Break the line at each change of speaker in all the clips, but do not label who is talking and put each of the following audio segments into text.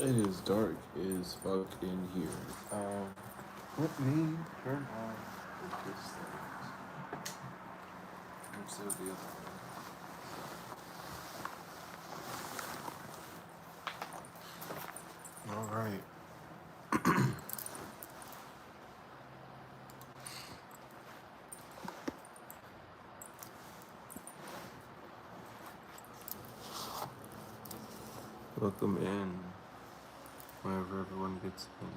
It is dark as fuck in here. Let me turn on this thing instead of the other one. All right. Welcome in. Whenever everyone gets in.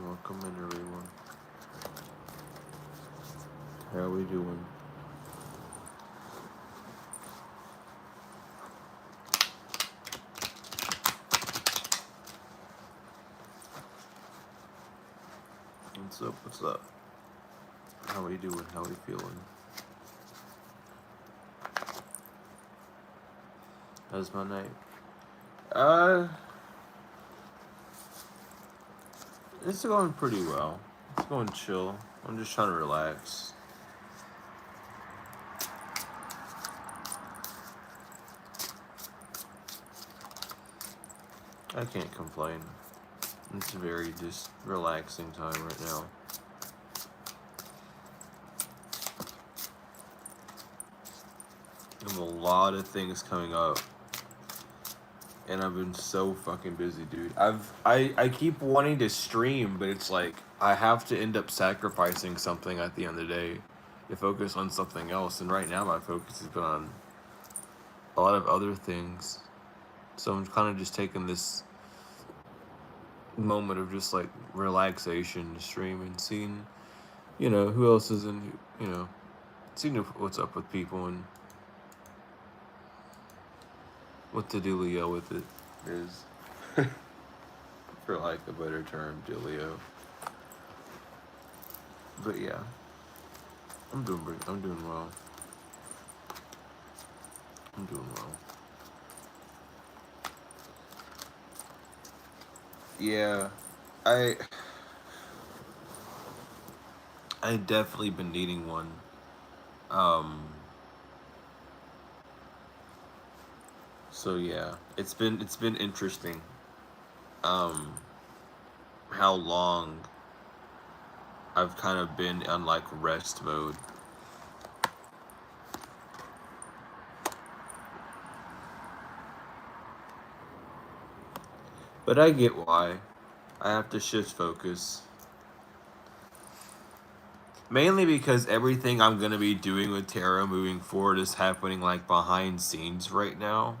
Welcome in, everyone. How are we doing? What's up? What's up? How are we doing? How are we feeling? How's my night? It's going pretty well. It's going chill. I'm just trying to relax. I can't complain. It's a very just relaxing time right now. I have a lot of things coming up. And I've been so fucking busy, dude. I keep wanting to stream, but it's like I have to end up sacrificing something at the end of the day to focus on something else. And right now my focus has been on a lot of other things. So I'm kind of just taking this moment of just like relaxation to stream and seeing, who else is in, seeing what's up with people and what the dealio with it is, for like a better term, dealio. But yeah, I'm doing well. I'm doing well. Yeah, I definitely been needing one. So yeah, it's been interesting. How long I've kind of been on like rest mode. But I get why. I have to shift focus. Mainly because everything I'm going to be doing with Terra moving forward is happening like behind scenes right now.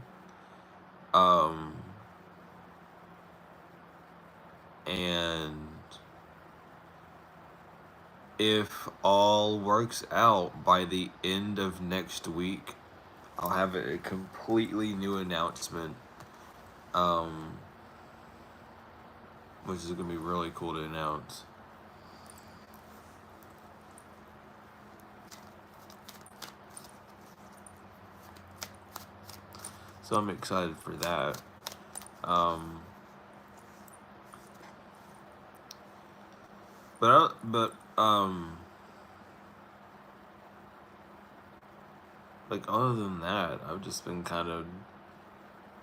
And if all works out by the end of next week, I'll have a completely new announcement. Which is going to be really cool to announce. So I'm excited for that. Like other than that, I've just been kind of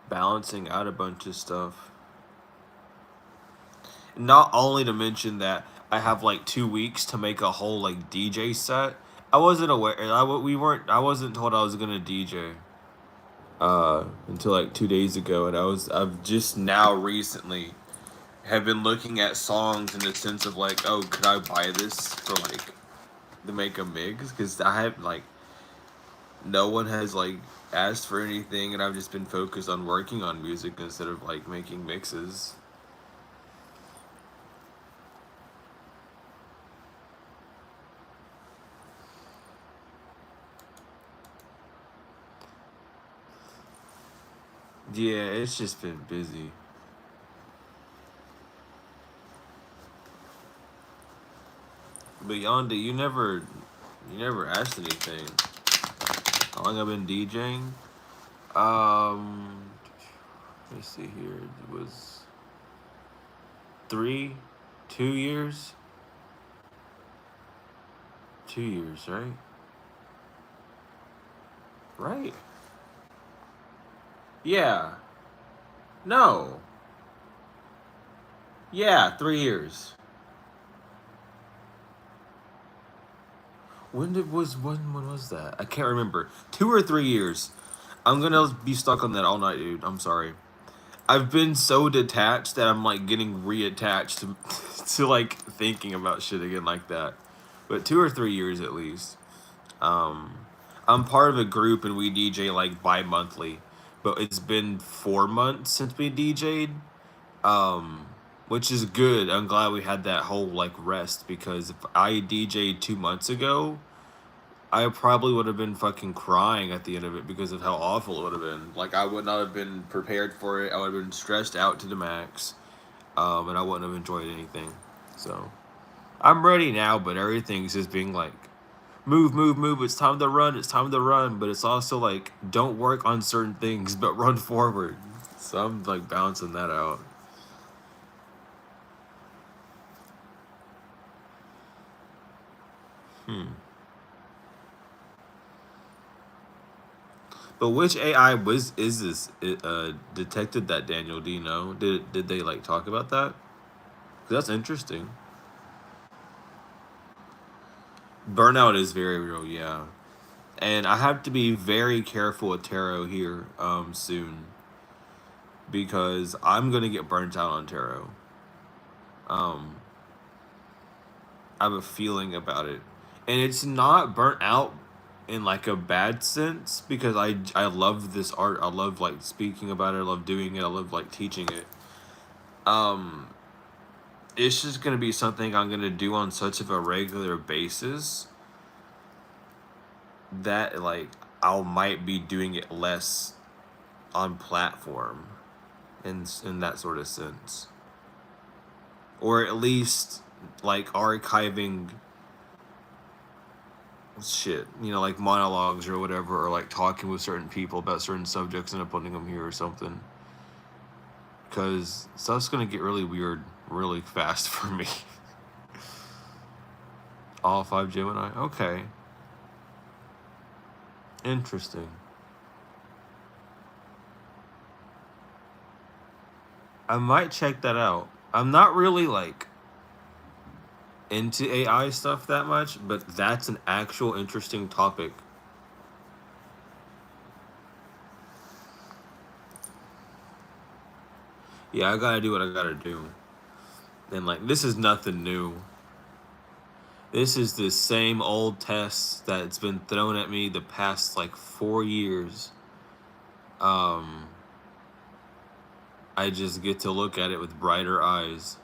balancing out a bunch of stuff. Not only to mention that I have like 2 weeks to make a whole like DJ set. I wasn't aware. I wasn't told I was gonna DJ. Until like 2 days ago, and I've just now recently have been looking at songs in the sense of like, oh, could I buy this for like to make a mix? Because I have like no one has like asked for anything, and I've just been focused on working on music instead of like making mixes. Yeah, it's just been busy. But Yonda, you never asked anything. How long I've been DJing? Um, let me see here. It was 3, 2 years, 2 years, right? Right? Yeah. No. Yeah, 3 years. When was that? I can't remember. 2 or 3 years. I'm gonna be stuck on that all night, dude. I'm sorry. I've been so detached that I'm like getting reattached to, to like thinking about shit again like that. But 2 or 3 years at least. Um, I'm part of a group and we DJ like bi-monthly, but it's been 4 months since we DJ'd. Um, which is good. I'm glad we had that whole like rest because if I DJ'd 2 months ago, I probably would have been fucking crying at the end of it because of how awful it would have been. Like I would not have been prepared for it. I would have been stressed out to the max, and I wouldn't have enjoyed anything. So I'm ready now, but everything's just being like, move, move, move. It's time to run. It's time to run. But it's also like, don't work on certain things, but run forward. So I'm like balancing that out. Hmm. But which AI was is this? It detected that, Daniel. Do you know? Did they like talk about that? 'Cause that's interesting. Burnout is very real, yeah. And I have to be very careful with tarot here soon because I'm gonna get burnt out on tarot. Um, I have a feeling about it, and it's not burnt out in like a bad sense because I love this art. I love like speaking about it. I love doing it. I love like teaching it. Um, it's just gonna be something I'm gonna do on such of a regular basis that like I might be doing it less on platform in that sort of sense, or at least like archiving shit, like monologues or whatever, or like talking with certain people about certain subjects and uploading them here or something. Because stuff's gonna get really weird really fast for me. All 5 Gemini. Okay, interesting. I might check that out. I'm not really like into AI stuff that much, but that's an actual interesting topic. Yeah, I gotta do what I gotta do. And like, this is nothing new. This is the same old test that's been thrown at me the past like 4 years. Um, I just get to look at it with brighter eyes.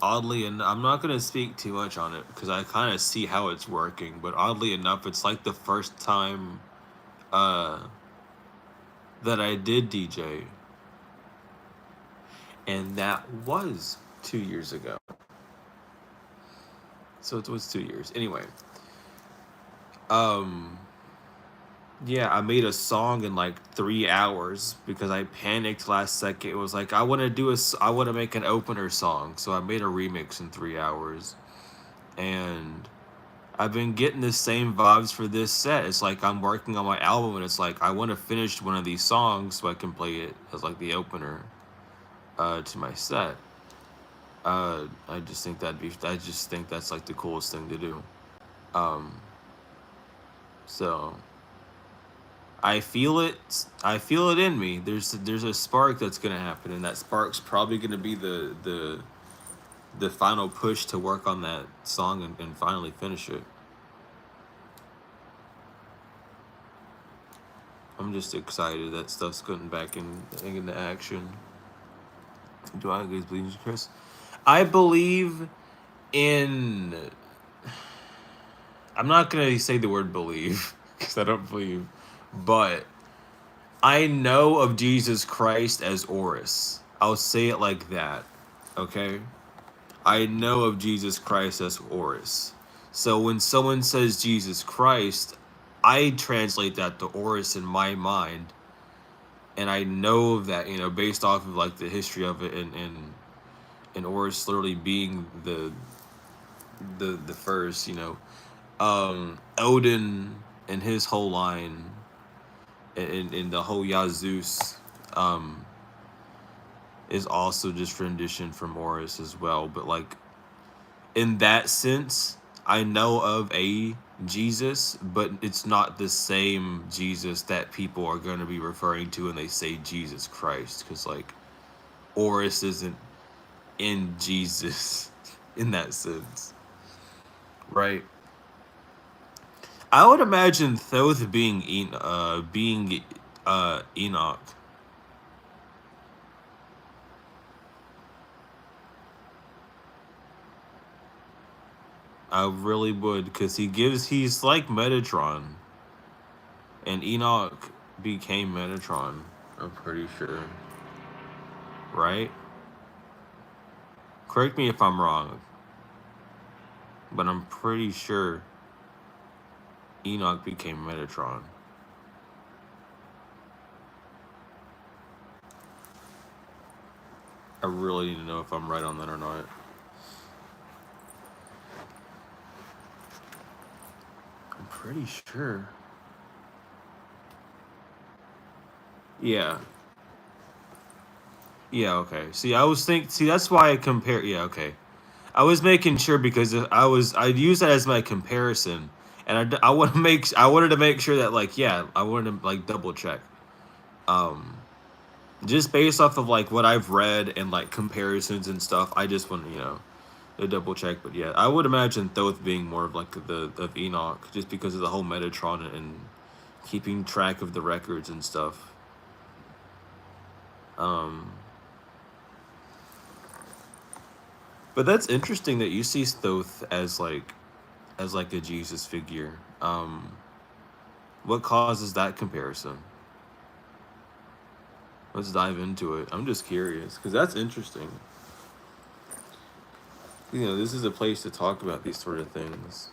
Oddly, and I'm not gonna speak too much on it because I kind of see how it's working. But oddly enough, it's like the first time uh, that I did DJ, and that was 2 years ago. So it was 2 years. Anyway, um, yeah, I made a song in like 3 hours because I panicked last second. It was like I want to make an opener song, so I made a remix in 3 hours, and I've been getting the same vibes for this set. It's like I'm working on my album, and it's like I want to finish one of these songs so I can play it as like the opener to my set. I just think I just think that's like the coolest thing to do. Um, so I feel it. I feel it in me. There's a spark that's gonna happen, and that spark's probably gonna be the final push to work on that song and finally finish it. I'm just excited that stuff's getting back into action. Do I guys believe in Chris? I believe in. I'm not gonna say the word believe. because I don't believe. But I know of Jesus Christ as Horus. I'll say it like that. Okay? I know of Jesus Christ as Horus. So when someone says Jesus Christ, I translate that to Horus in my mind. And I know that, based off of like the history of it and Horus literally being the first, Odin and his whole line and the whole Yazus is also just rendition from Horus as well. But like in that sense, I know of a Jesus, but it's not the same Jesus that people are going to be referring to when they say Jesus Christ, because like Horus isn't in Jesus in that sense, right? I would imagine Thoth being Enoch. I really would, because he's like Metatron, and Enoch became Metatron. I'm pretty sure, right? Correct me if I'm wrong, but I'm pretty sure Enoch became Metatron. I really need to know if I'm right on that or not. I'm pretty sure. Yeah. Yeah, okay. See, that's why I compare. Yeah, okay. I was making sure because I'd use that as my comparison, and I wanted to make sure that like yeah, I wanted to like double check, just based off of like what I've read and like comparisons and stuff. I just want to double check, but yeah, I would imagine Thoth being more of like the of Enoch, just because of the whole Metatron and keeping track of the records and stuff. Um, but that's interesting that you see Thoth as like a Jesus figure. What causes that comparison? Let's dive into it. I'm just curious because that's interesting. This is a place to talk about these sort of things.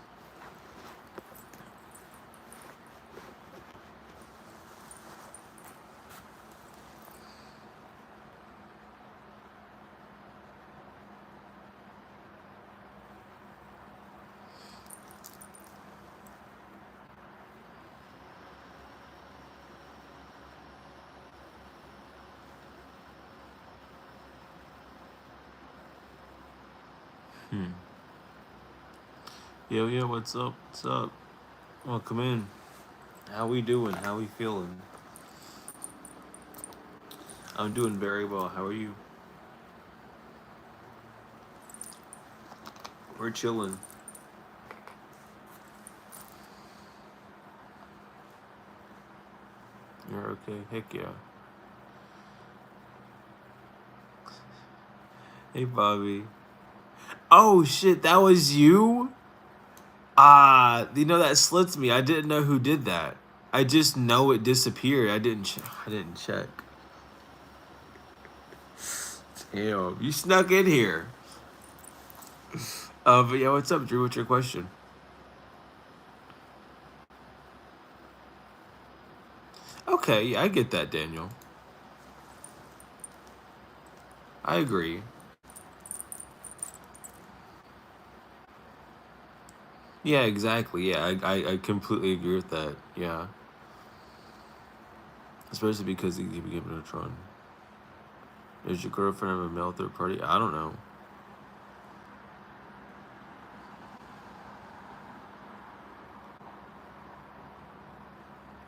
Hmm. Yo, what's up? What's up? Welcome in. How we doing? How we feeling? I'm doing very well. How are you? We're chilling. You're okay? Heck yeah. Hey, Bobby. Oh shit, that was you? That slits me. I didn't know who did that. I just know it disappeared. I didn't check. Damn, you snuck in here. But yeah, what's up, Drew? What's your question? Okay, yeah, I get that, Daniel. I agree. Yeah, exactly. Yeah, I completely agree with that. Yeah, especially because he became a Tron. Is your girlfriend have a male third party? I don't know.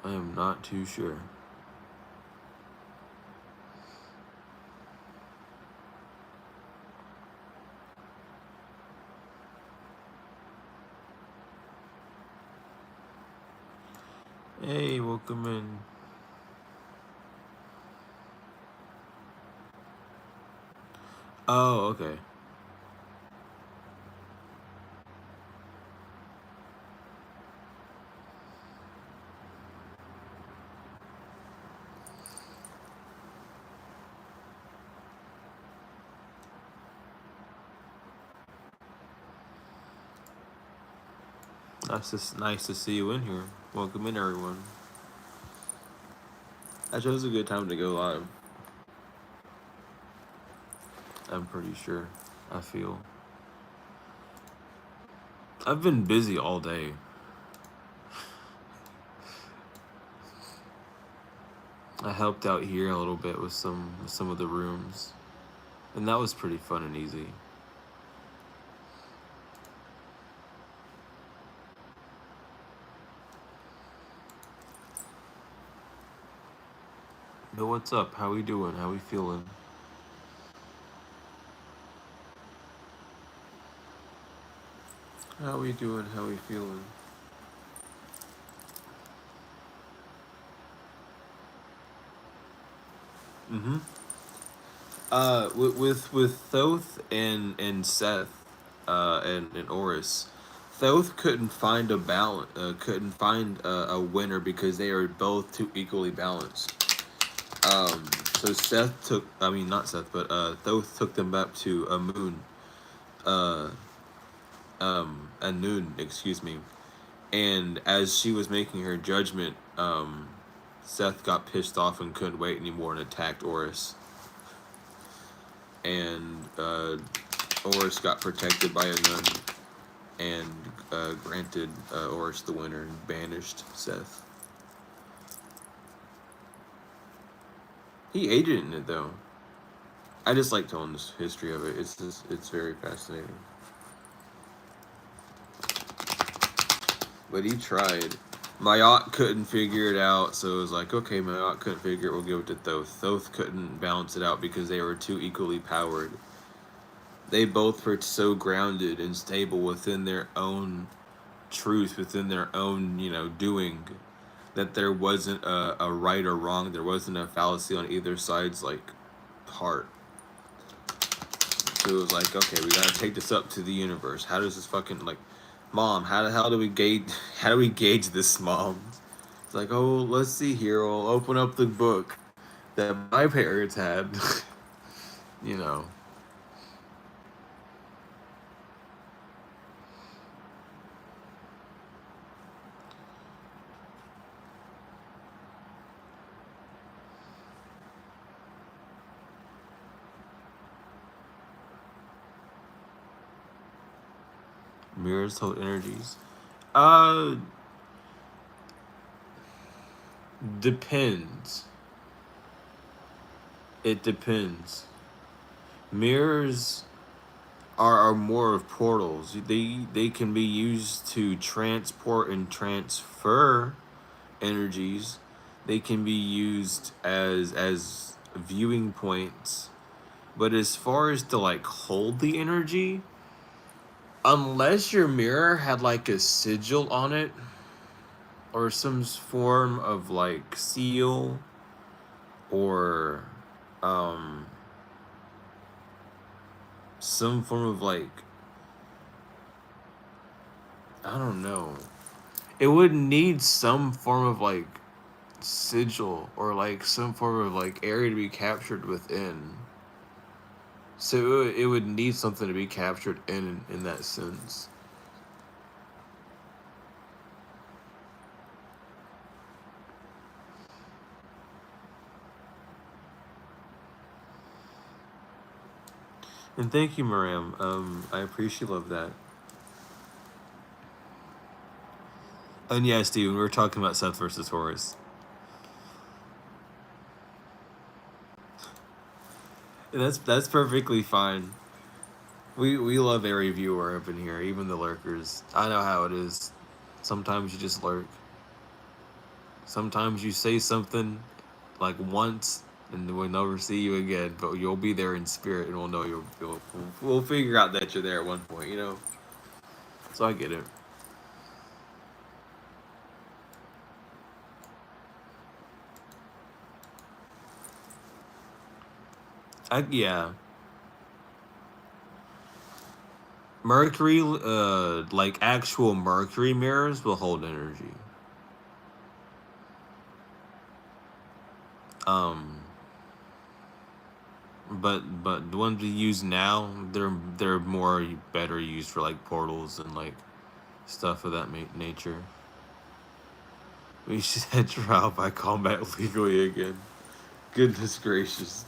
I am not too sure. Hey, welcome in. Oh, okay. Nice to see you in here. Welcome in, everyone. I chose a good time to go live. I'm pretty sure. I feel. I've been busy all day. I helped out here a little bit with some of the rooms, and that was pretty fun and easy. But what's up? How we doing? How we feeling? How we doing? How we feeling? Mm-hmm. With Thoth and Seth, and Oris, Thoth couldn't find a balance. Couldn't find a winner because they are both too equally balanced. So Seth took. I mean, not Seth, but Thoth took them back to a moon. Uh, a noon. Excuse me. And as she was making her judgment, Seth got pissed off and couldn't wait anymore and attacked Oris. And Oris got protected by a nun and granted Oris the winner and banished Seth. He aided in it though. I just like telling the history of it. It's very fascinating. But he tried. Mayat couldn't figure it out, so it was like, okay, Mayat couldn't figure it, we'll give it to Thoth. Thoth couldn't balance it out because they were too equally powered. They both were so grounded and stable within their own truth, within their own, doing, that there wasn't a right or wrong. There wasn't a fallacy on either side's, heart. So it was like, okay, we gotta take this up to the universe. How does this fucking, Mom, how the hell do we gauge this, Mom? It's like, oh, let's see here. I'll open up the book that my parents had. you know. Mirrors hold energies. Uh, Depends. It depends. Mirrors are more of portals. They can be used to transport and transfer energies. They can be used as viewing points. But as far as to hold the energy, unless your mirror had a sigil on it or some form of seal or um some form of I don't know. It would need some form of sigil or some form of area to be captured within. So it would need something to be captured in that sense. And thank you, Maram. I appreciate love that. And yeah, Steven, we were talking about Seth versus Horus. And that's perfectly fine. We love every viewer up in here, even the lurkers. I know how it is. Sometimes you just lurk. Sometimes you say something once and we'll never see you again, but you'll be there in spirit and we'll know we'll figure out that you're there at one point. So I get it. Yeah. Mercury, actual Mercury mirrors will hold energy. Um, but the ones we use now, they're more better used for portals and stuff of that nature. We should head trial by combat legally again. Goodness gracious.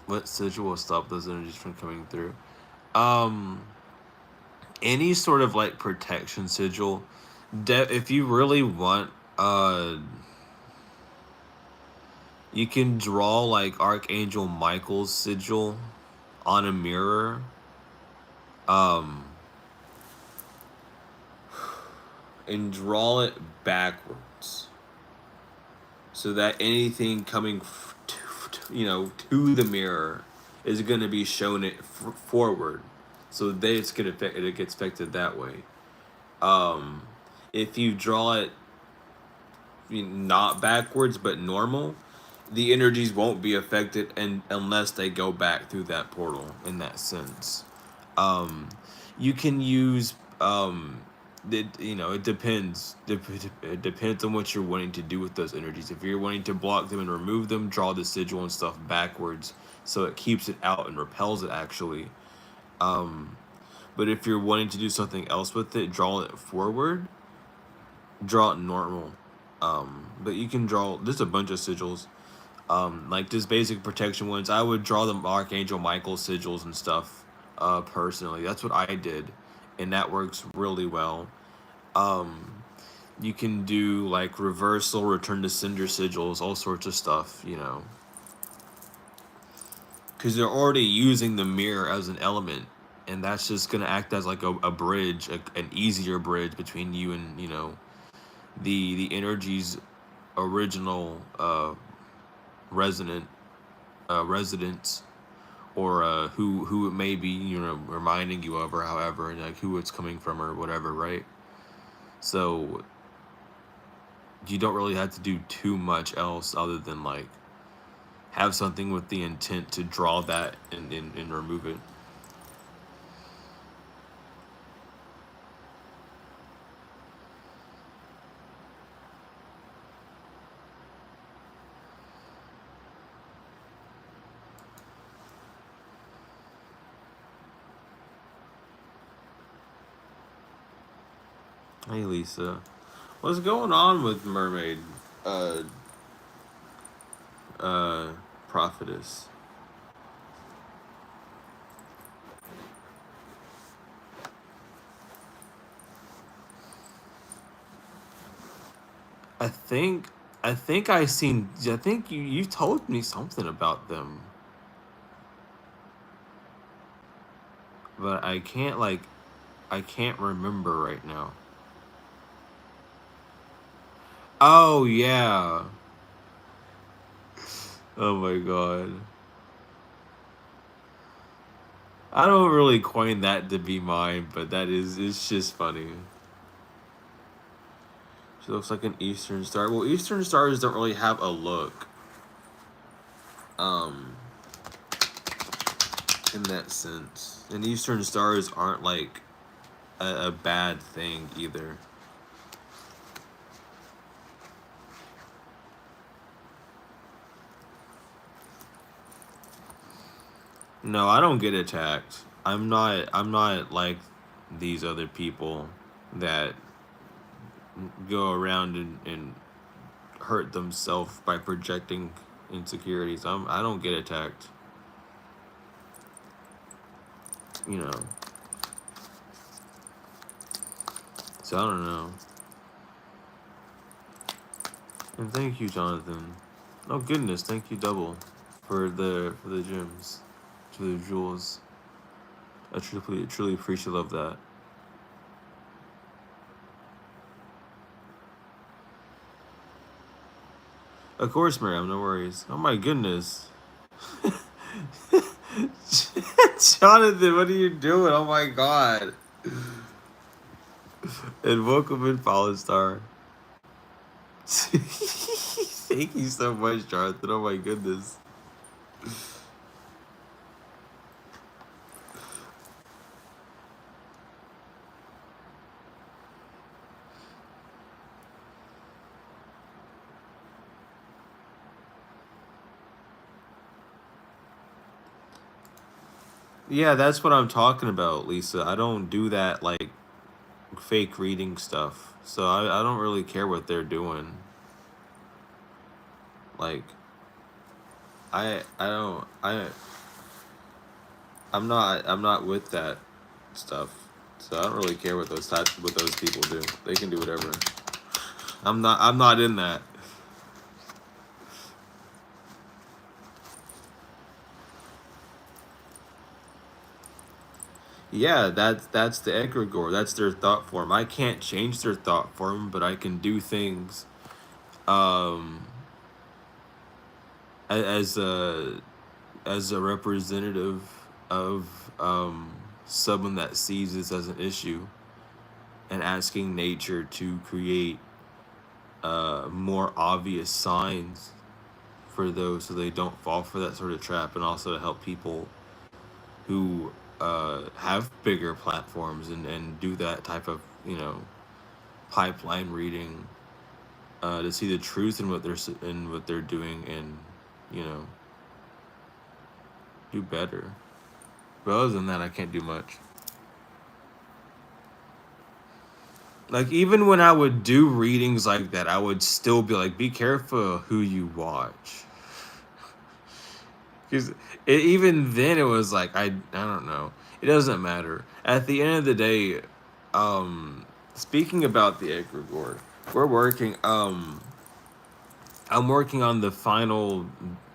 What sigil will stop those energies from coming through? Um, any sort of like protection sigil. If you really want, you can draw like Archangel Michael's sigil on a mirror. And draw it backwards so that anything coming to the mirror is going to be shown it forward, so that it gets affected that way. If you draw it not backwards but normal, the energies won't be affected unless they go back through that portal in that sense. You can use it depends. It depends on what you're wanting to do with those energies. If you're wanting to block them and remove them, draw the sigil and stuff backwards so it keeps it out and repels it actually. But if you're wanting to do something else with it, draw it forward. Draw it normal. But you can draw. There's a bunch of sigils. Like just basic protection ones. I would draw the Archangel Michael sigils and stuff. Personally, that's what I did, and that works really well. You can do like reversal, return to sender sigils, all sorts of stuff, because they're already using the mirror as an element, and that's just gonna act as like a bridge, an easier bridge between you and the energy's original residents, or who it may be, reminding you of, or however, and like who it's coming from or whatever, right? So you don't really have to do too much else other than like have something with the intent to draw that and remove it. Hey Lisa, what's going on with Mermaid uh Prophetess? I think I think you told me something about them, but I can't remember right now. Oh yeah. Oh my god. I don't really coin that to be mine, but it's just funny. She looks like an Eastern Star. Well, Eastern Stars don't really have a look. Um in that sense. And Eastern Stars aren't like a bad thing either. No, I don't get attacked. I'm not like these other people that go around and hurt themselves by projecting insecurities. I don't get attacked. So I don't know. And thank you, Jonathan. Oh goodness, thank you double for the gems, for the jewels. I truly appreciate love that. Of course, Miriam, no worries. Oh my goodness. Jonathan, what are you doing? Oh my god. And welcome in, Fallen Star. Thank you so much, Jonathan. Oh my goodness. Yeah, that's what I'm talking about, Lisa. I don't do that like fake reading stuff. So I don't really care what they're doing. Like I don't I'm not with that stuff. So I don't really care what those people do. They can do whatever. I'm not in that. Yeah, that's the egregore. That's their thought form. I can't change their thought form, but I can do things um as a representative of someone that sees this as an issue and asking nature to create more obvious signs for those so they don't fall for that sort of trap, and also to help people who have bigger platforms and do that type of pipeline reading to see the truth in what they're doing, and you know do better. But other than that, I can't do much. Like even when I would do readings like that, I would still be like, be careful who you watch, because even then it was like I don't know. It doesn't matter. At the end of the day, speaking about the egregore, we're working. I'm working on the final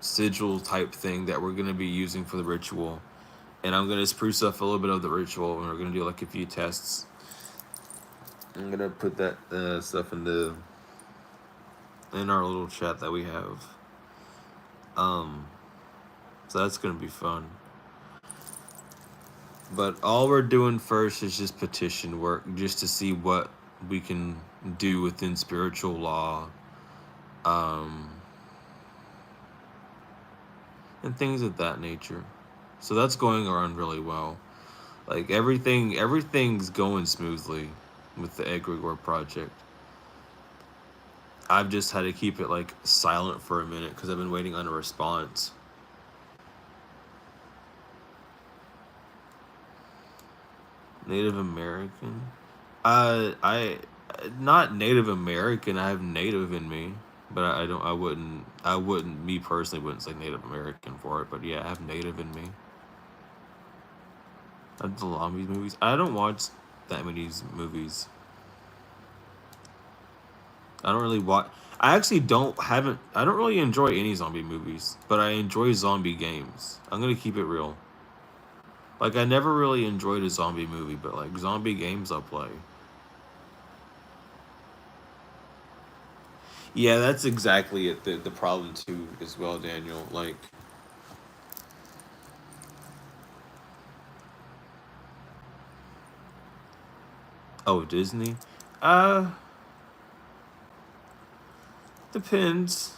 sigil type thing that we're gonna be using for the ritual, and I'm gonna spruce up a little bit of the ritual, and we're gonna do like a few tests. I'm gonna put that stuff in our little chat that we have. Um, so that's gonna be fun. But all we're doing first is just petition work, just to see what we can do within spiritual law, um, and things of that nature. So that's going on really well. Like everything's going smoothly with the egregore project. I've just had to keep it like silent for a minute because I've been waiting on a response. Native American? I not Native American. I have Native in me, but I don't. I wouldn't. Me personally wouldn't say Native American for it. But yeah, I have Native in me. The zombies movies. I don't watch that many movies. I don't really watch. I actually don't haven't. I don't really enjoy any zombie movies, but I enjoy zombie games. I'm gonna keep it real. Like I never really enjoyed a zombie movie, but like zombie games I'll play. Yeah, that's exactly it. The problem too as well, Daniel. Like, oh, Disney. Uh, depends.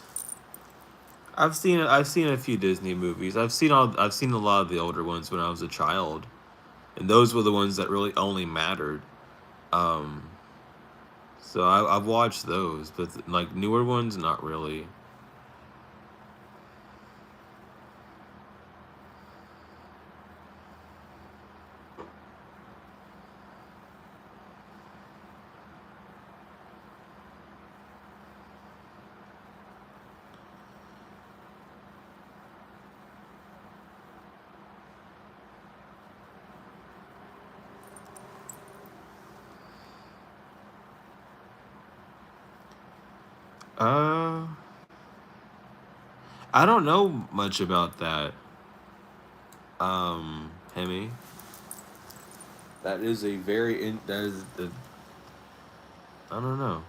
I've seen a few Disney movies. I've seen a lot of the older ones when I was a child, and those were the ones that really only mattered. Um, so I've watched those, but like newer ones, not really. Uh, I don't know much about that. Hemi. That is a very that is the I don't know.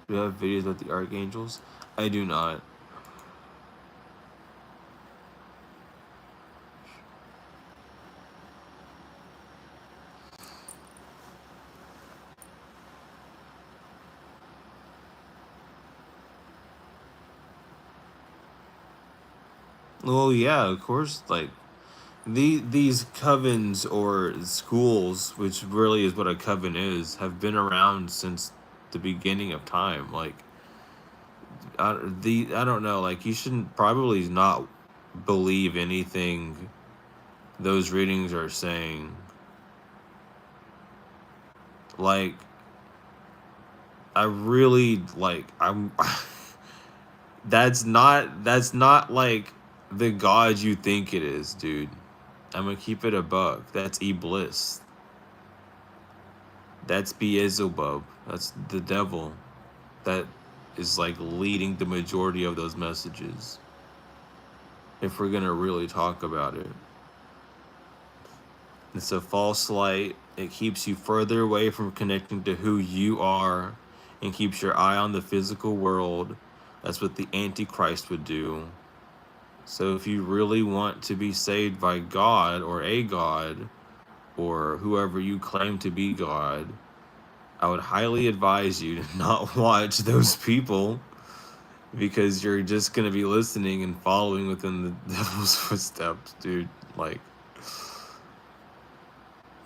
Do you have videos about the archangels? I do not. Well, yeah, of course. Like these covens or schools, which really is what a coven is, have been around since the beginning of time. Like I don't know. Like, you shouldn't probably not believe anything those readings are saying. Like, I really like I'm. That's not like the God you think it is, dude. I'm gonna keep it a buck. That's Iblis. That's Beelzebub. That's the devil. That is like leading the majority of those messages. If we're gonna really talk about it, it's a false light. It keeps you further away from connecting to who you are, and keeps your eye on the physical world. That's what the Antichrist would do. So if you really want to be saved by God or a God or whoever you claim to be God, I would highly advise you to not watch those people, because you're just going to be listening and following within the devil's footsteps, dude. Like,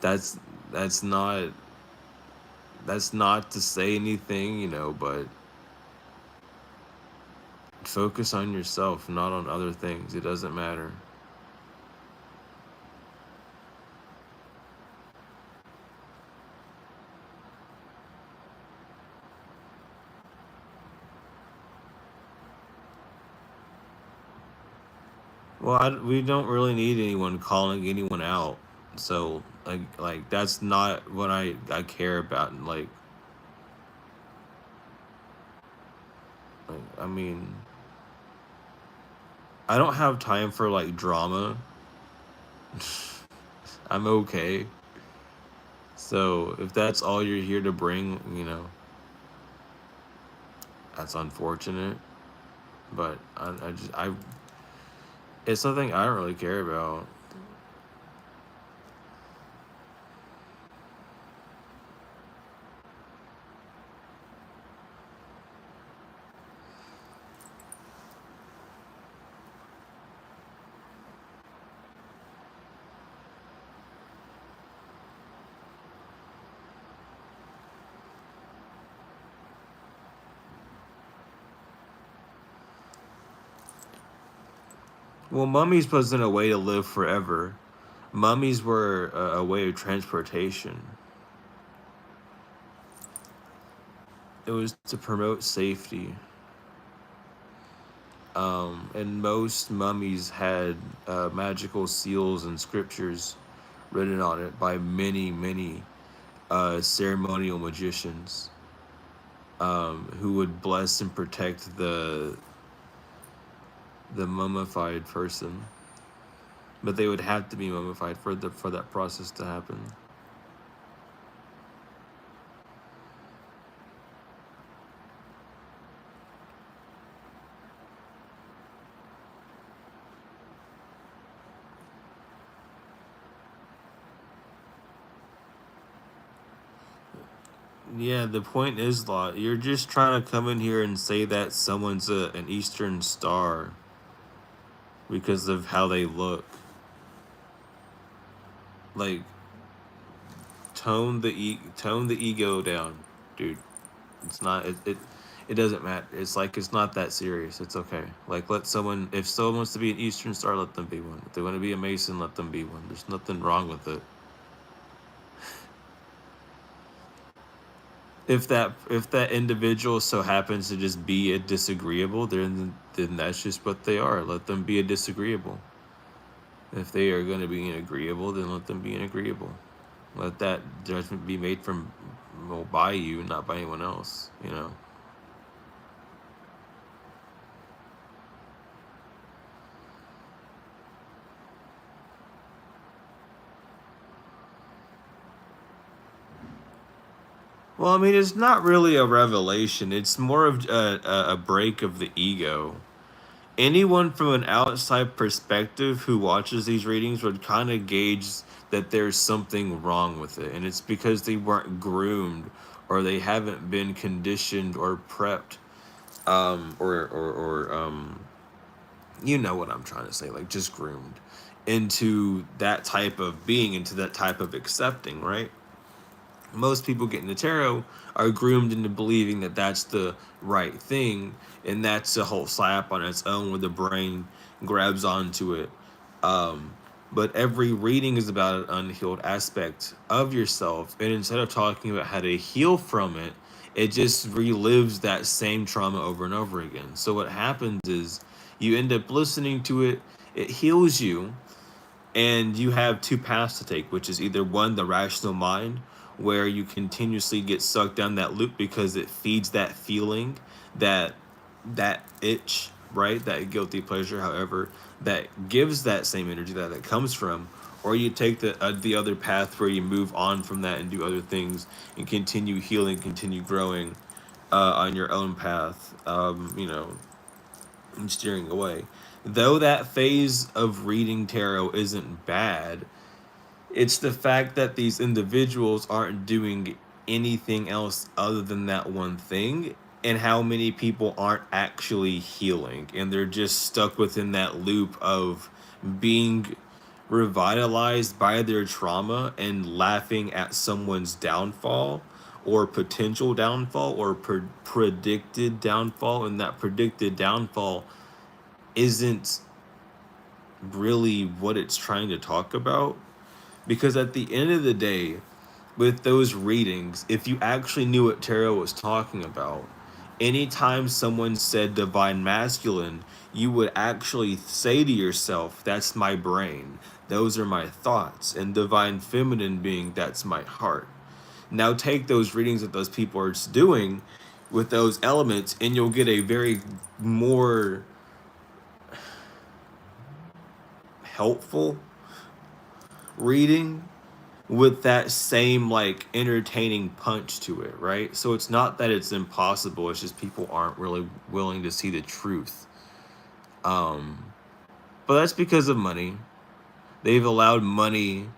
that's that's not that's not to say anything, but focus on yourself, not on other things. It doesn't matter. Well, we don't really need anyone calling anyone out. So, like that's not what I care about. Like, I mean, I don't have time for like drama. I'm okay. So if that's all you're here to bring, that's unfortunate. But it's something I don't really care about. Well, mummies wasn't a way to live forever. Mummies were a way of transportation. It was to promote safety. And most mummies had magical seals and scriptures written on it by many, many ceremonial magicians, who would bless and protect the mummified person. But they would have to be mummified for that process to happen. Yeah, the point is, Lot, you're just trying to come in here and say that someone's an Eastern star because of how they look. Like, tone the ego down, dude. It's not it doesn't matter. It's like, it's not that serious. It's okay. Like, let someone, if someone wants to be an Eastern star, let them be one. If they want to be a Mason, let them be one. There's nothing wrong with it. If that individual so happens to just be a disagreeable, then that's just what they are. Let them be a disagreeable. If they are going to be an agreeable, then let them be an agreeable. Let that judgment be made from, well, by you, not by anyone else. Well, I mean, it's not really a revelation. It's more of a break of the ego. Anyone from an outside perspective who watches these readings would kind of gauge that there's something wrong with it, and it's because they weren't groomed, or they haven't been conditioned or prepped, or you know what I'm trying to say, like, just groomed into that type of being, into that type of accepting, right? Most people getting the tarot are groomed into believing that that's the right thing, and that's a whole slap on its own where the brain grabs onto it. Um, but every reading is about an unhealed aspect of yourself, and instead of talking about how to heal from it, it just relives that same trauma over and over again. So what happens is you end up listening to it, it heals you, and you have two paths to take, which is either one, the rational mind, where you continuously get sucked down that loop because it feeds that feeling, that that itch, right? That guilty pleasure, however, that gives that same energy that it comes from. Or you take the other path where you move on from that and do other things and continue healing, continue growing on your own path. And steering away. Though that phase of reading tarot isn't bad, it's the fact that these individuals aren't doing anything else other than that one thing, and how many people aren't actually healing, and they're just stuck within that loop of being revitalized by their trauma and laughing at someone's downfall or potential downfall or predicted downfall, and that predicted downfall isn't really what it's trying to talk about. Because at the end of the day, with those readings, if you actually knew what tarot was talking about, anytime someone said divine masculine, you would actually say to yourself, that's my brain, those are my thoughts, and divine feminine being, that's my heart. Now take those readings that those people are doing with those elements, and you'll get a very more helpful reading with that same like entertaining punch to it, right? So it's not that it's impossible, it's just people aren't really willing to see the truth. But that's because of money. They've allowed money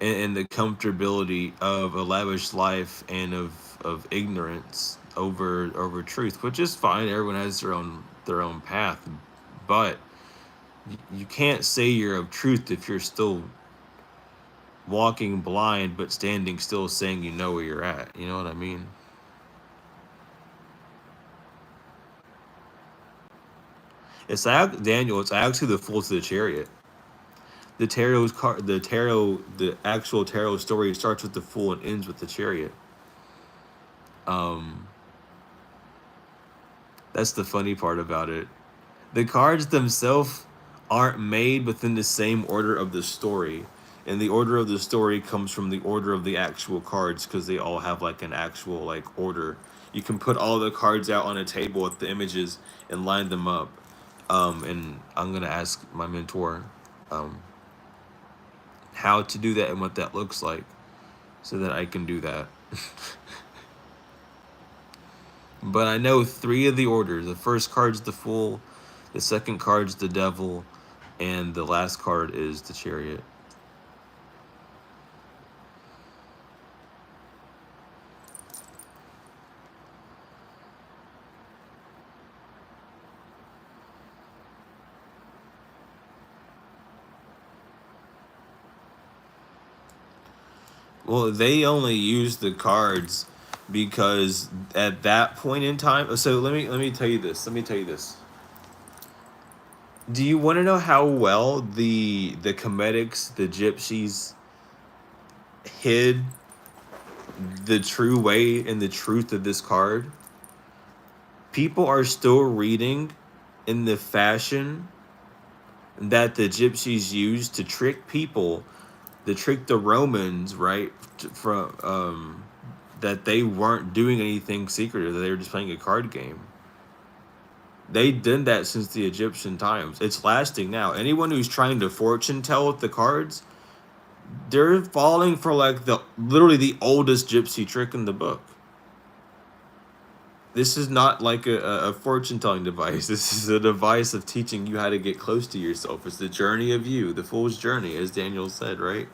and the comfortability of a lavish life and of ignorance over truth, which is fine. Everyone has their own path, but you can't say you're of truth if you're still walking blind but standing still saying you know where you're at. You know what I mean? Daniel, it's actually the Fool to the Chariot. The actual tarot story starts with the Fool and ends with the Chariot. Um, that's the funny part about it. The cards themselves aren't made within the same order of the story. And the order of the story comes from the order of the actual cards because they all have like an actual like order. You can put all the cards out on a table with the images and line them up. And I'm gonna ask my mentor um, how to do that and what that looks like so that I can do that. But I know three of the orders. The first card's the Fool, the second card's the Devil, and the last card is the Chariot. Well, they only use the cards because at that point in time. So let me tell you this. Let me tell you this. Do you want to know how well the comedics, the gypsies, hid the true way and the truth of this card? People are still reading in the fashion that the gypsies used to trick people, to trick the Romans, right? From that they weren't doing anything secretive, that they were just playing a card game. They did that since the Egyptian times. It's lasting now. Anyone who's trying to fortune tell with the cards, they're falling for like the literally the oldest gypsy trick in the book. This is not like a fortune telling device. This is a device of teaching you how to get close to yourself. It's the journey of you, the fool's journey, as Daniel said, right?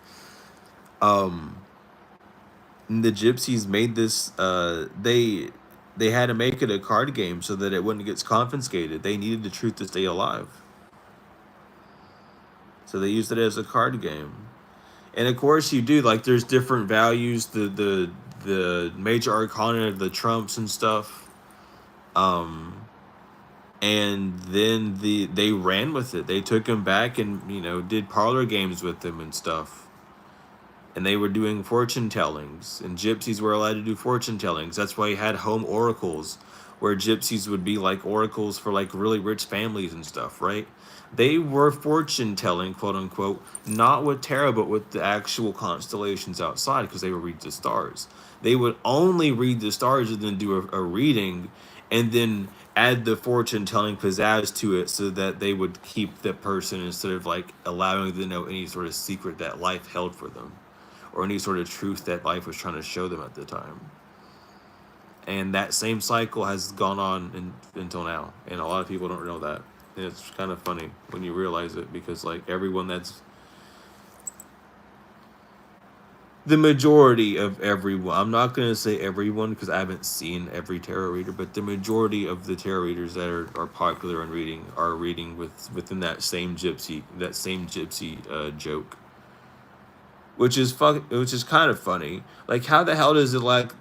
Um, the gypsies made this. They had to make it a card game so that it wouldn't get confiscated. They needed the truth to stay alive, so they used it as a card game. And of course you do. Like there's different values. The major arcana, the trumps and stuff. Um, and then they ran with it. They took him back and did parlor games with him and stuff. And they were doing fortune tellings, and gypsies were allowed to do fortune tellings. That's why you had home oracles, where gypsies would be like oracles for like really rich families and stuff, right? They were fortune telling, quote unquote, not with tarot, but with the actual constellations outside, because they would read the stars. They would only read the stars and then do a reading, and then add the fortune telling pizzazz to it so that they would keep the person instead of like allowing them to know any sort of secret that life held for them or any sort of truth that life was trying to show them at the time. And that same cycle has gone on until now, and a lot of people don't know that. And it's kind of funny when you realize it, because like everyone that's the majority of everyone, I'm not going to say everyone because I haven't seen every tarot reader, but the majority of the tarot readers that are popular in reading are reading within that same gypsy joke, which is kind of funny. Like, how the hell does it like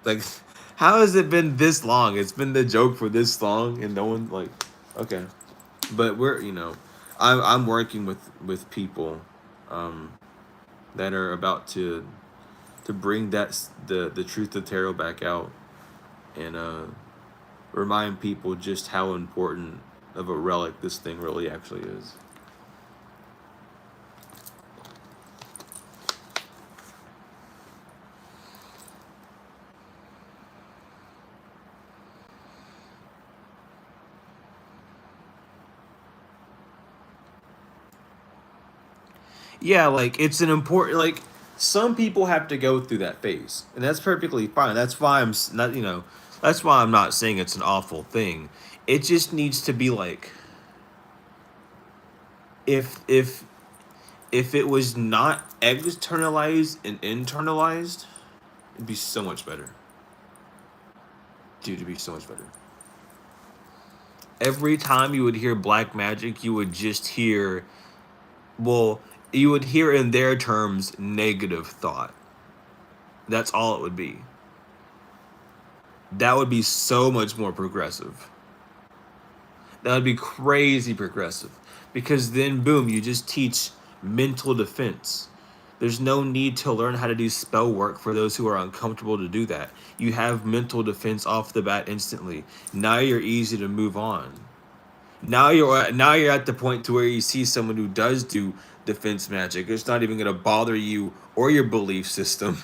how has it been this long? It's been the joke for this long, and no one like, okay, but we're I'm working with people, um, that are about to bring the truth of tarot back out, and remind people just how important of a relic this thing really actually is. Yeah, like it's an important like some people have to go through that phase, and that's perfectly fine. That's why not that's why I'm not saying it's an awful thing. It just needs to be like if if if it was not externalized and internalized, it'd be so much better. Dude, it'd be so much better. Every time you would hear black magic, you would just hear, well, you would hear in their terms negative thought. That's all it would be. That would be so much more progressive. That would be crazy progressive. Because then, boom, you just teach mental defense. There's no need to learn how to do spell work for those who are uncomfortable to do that. You have mental defense off the bat instantly. Now you're easy to move on. Now you're at the point to where you see someone who does do defense magic. It's not even gonna bother you or your belief system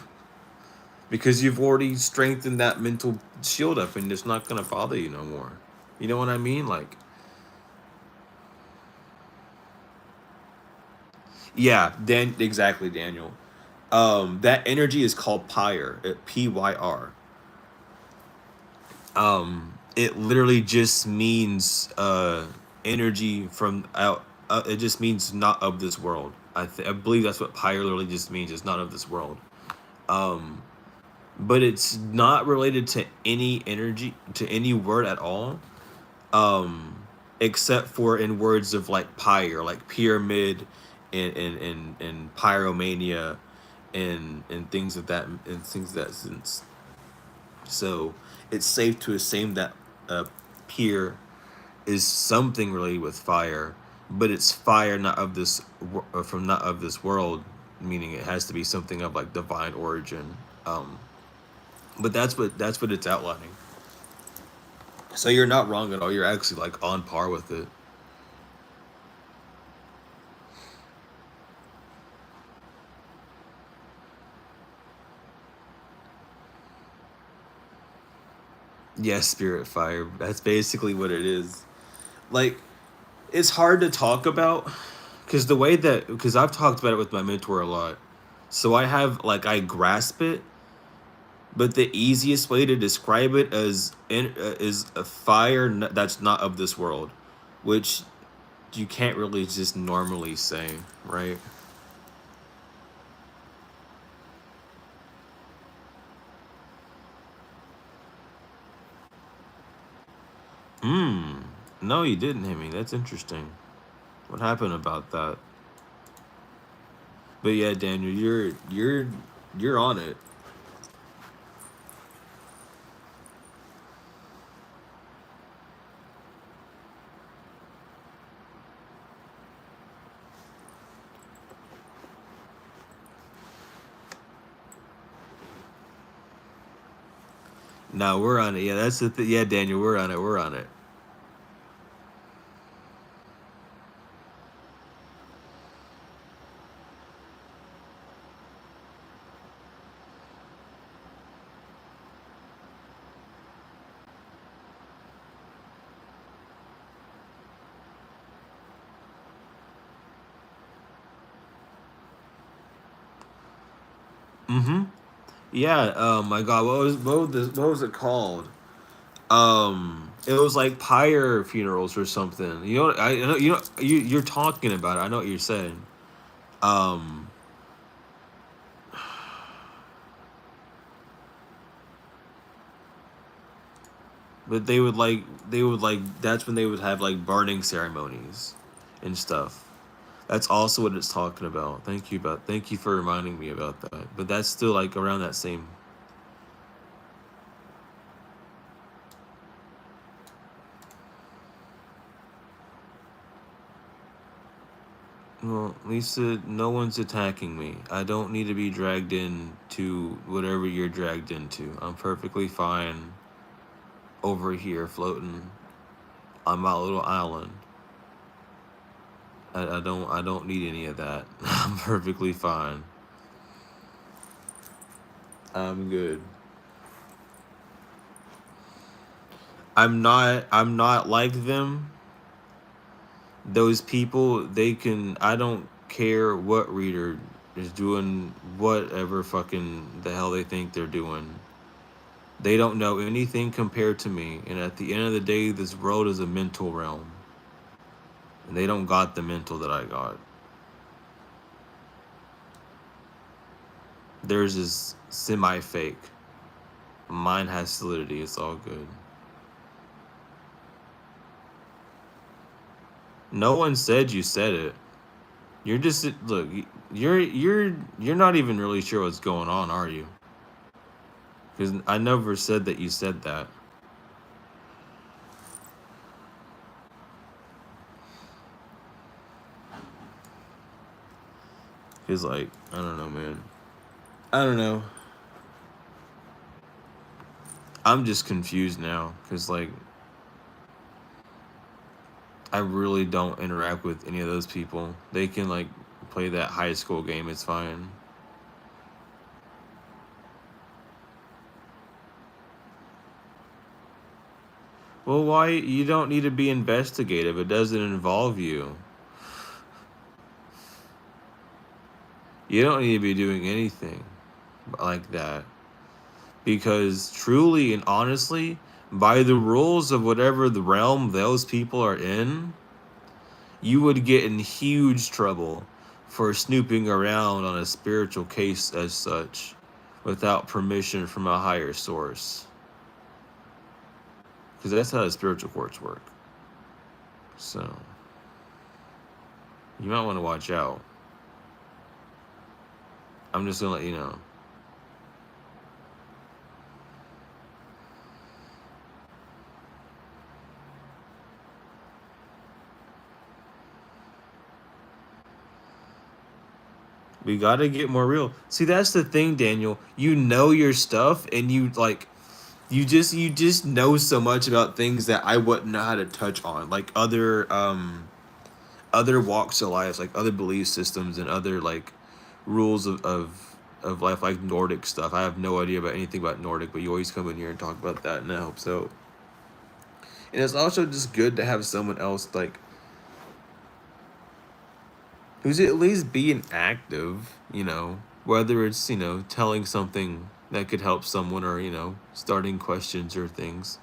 because you've already strengthened that mental shield up, and it's not gonna bother you no more. You know what I mean? Like, yeah, Dan, exactly, Daniel. That energy is called pyre. Pyr. It literally just means energy from out. It just means not of this world. I believe that's what pyre literally just means. It's not of this world. Um, but it's not related to any energy, to any word at all. Except for in words of like pyre, like pyramid, and pyromania, and things of that and things of that sense. So it's safe to assume that peer is something related with fire, but it's fire not of this from not of this world, meaning it has to be something of like divine origin. Um, but that's what it's outlining. So you're not wrong at all. You're actually like on par with it. Yes, spirit fire. That's basically what it is. Like, it's hard to talk about because I've talked about it with my mentor a lot. So I have like I grasp it, but the easiest way to describe it is a fire that's not of this world, which you can't really just normally say, right? Hmm. No, you didn't hit me. That's interesting. What happened about that? But yeah, Daniel, you're on it. No, we're on it. Yeah, that's the yeah, Daniel, we're on it. We're on it. Mm-hmm. Yeah. My God, what was it called? It was like pyre funerals or something. You know, I know you're talking about it. I know what you're saying. Um, but they would like that's when they would have like burning ceremonies and stuff. That's also what it's talking about. Thank you for reminding me about that. But that's still like around that same. Well, Lisa, no one's attacking me. I don't need to be dragged into whatever you're dragged into. I'm perfectly fine over here floating on my little island. I don't need any of that. I'm perfectly fine. I'm good. I'm not like them. Those people, they can I don't care what reader is doing whatever fucking the hell they think they're doing. They don't know anything compared to me, and at the end of the day, this world is a mental realm. And they don't got the mental that I got. Theirs is semi fake. Mine has solidity, it's all good. No one said you said it. You're just look. You're not even really sure what's going on, are you? Because I never said that you said that. Because like I don't know, man. I don't know. I'm just confused now. Because like I really don't interact with any of those people. They can like play that high school game. It's fine. Well, why you don't need to be investigative? It doesn't involve you. You don't need to be doing anything like that. Because truly and honestly, by the rules of whatever the realm those people are in, you would get in huge trouble for snooping around on a spiritual case as such without permission from a higher source. Because that's how the spiritual courts work. So, you might want to watch out. I'm just going to let you know. We gotta get more real. See, that's the thing, Daniel. You know your stuff, and you like, you just know so much about things that I wouldn't know how to touch on, like other walks of life, like other belief systems and other like rules of life, like Nordic stuff. I have no idea about anything about Nordic, but you always come in here and talk about that, and I hope so. And it's also just good to have someone else like who's at least being active, whether it's, telling something that could help someone or, starting questions or things.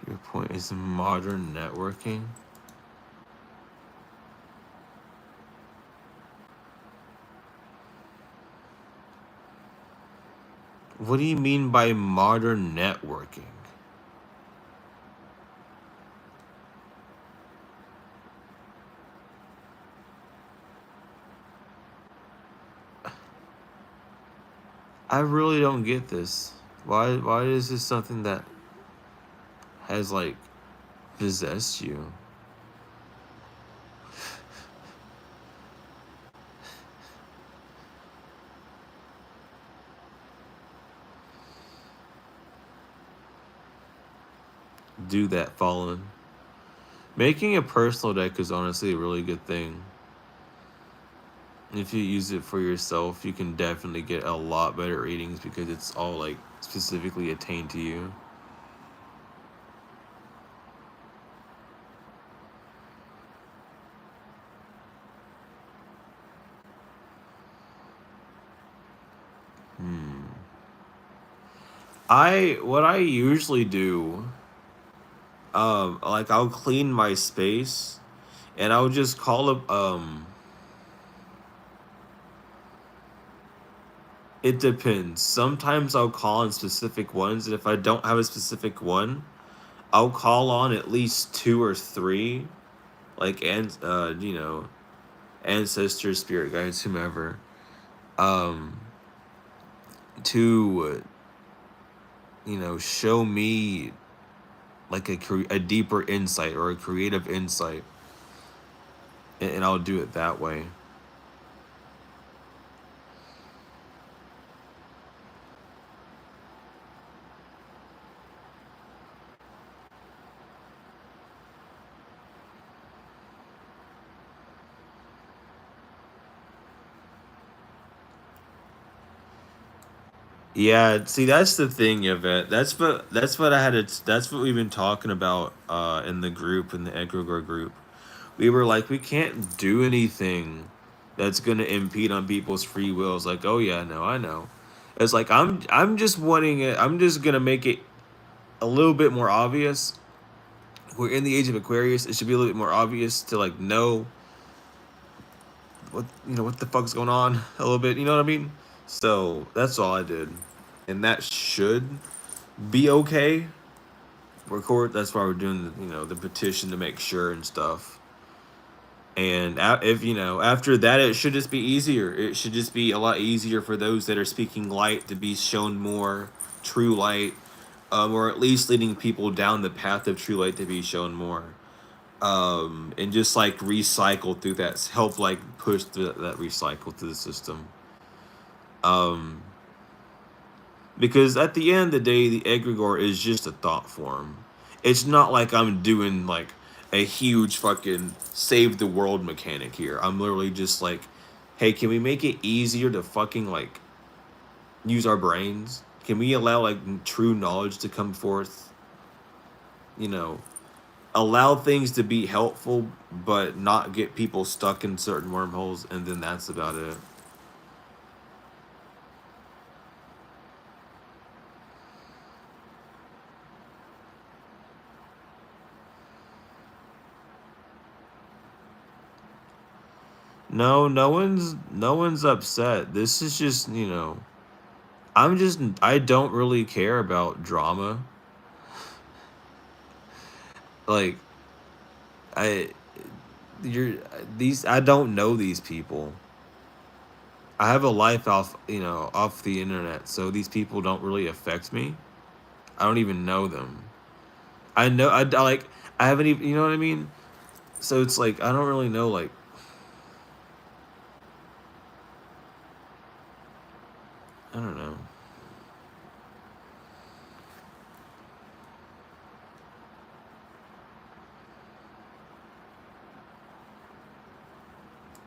Your point is modern networking? What do you mean by modern networking? I really don't get this. Why is this something that has like possessed you? Do that, Fallen. Making a personal deck is honestly a really good thing. If you use it for yourself, you can definitely get a lot better readings because it's all like specifically attained to you. What I usually do, like I'll clean my space and I'll just call up it depends. Sometimes I'll call on specific ones, and if I don't have a specific one, I'll call on at least 2 or 3, like ancestors, spirit guides, whomever, um, to show me like a deeper insight or a creative insight, and I'll do it that way. Yeah, see, that's the thing, Yvette. That's what I had to. That's what we've been talking about in the group, in the egregore group. We were like, we can't do anything that's gonna impede on people's free wills. Like, oh yeah, no, I know. It's like I'm just wanting it. I'm just gonna make it a little bit more obvious. We're in the age of Aquarius. It should be a little bit more obvious to like know what the fuck's going on a little bit. You know what I mean? So that's all I did, and that should be okay. Record. That's why we're doing the petition to make sure and stuff. And if after that, it should just be easier. It should just be a lot easier for those that are speaking light to be shown more true light, or at least leading people down the path of true light to be shown more. And just like recycle through that, help like push that recycle through the system. Um, because at the end of the day, the egregore is just a thought form. It's not like I'm doing like a huge fucking save the world mechanic here. I'm literally just like, hey, can we make it easier to fucking like use our brains? Can we allow like true knowledge to come forth? You know, allow things to be helpful, but not get people stuck in certain wormholes, and then that's about it. No, no one's upset. This is just, I don't really care about drama. Like I you're these I don't know these people. I have a life off the internet, so these people don't really affect me. I don't even know them. I haven't even, you know what I mean? So it's like I don't really know, like, I don't know.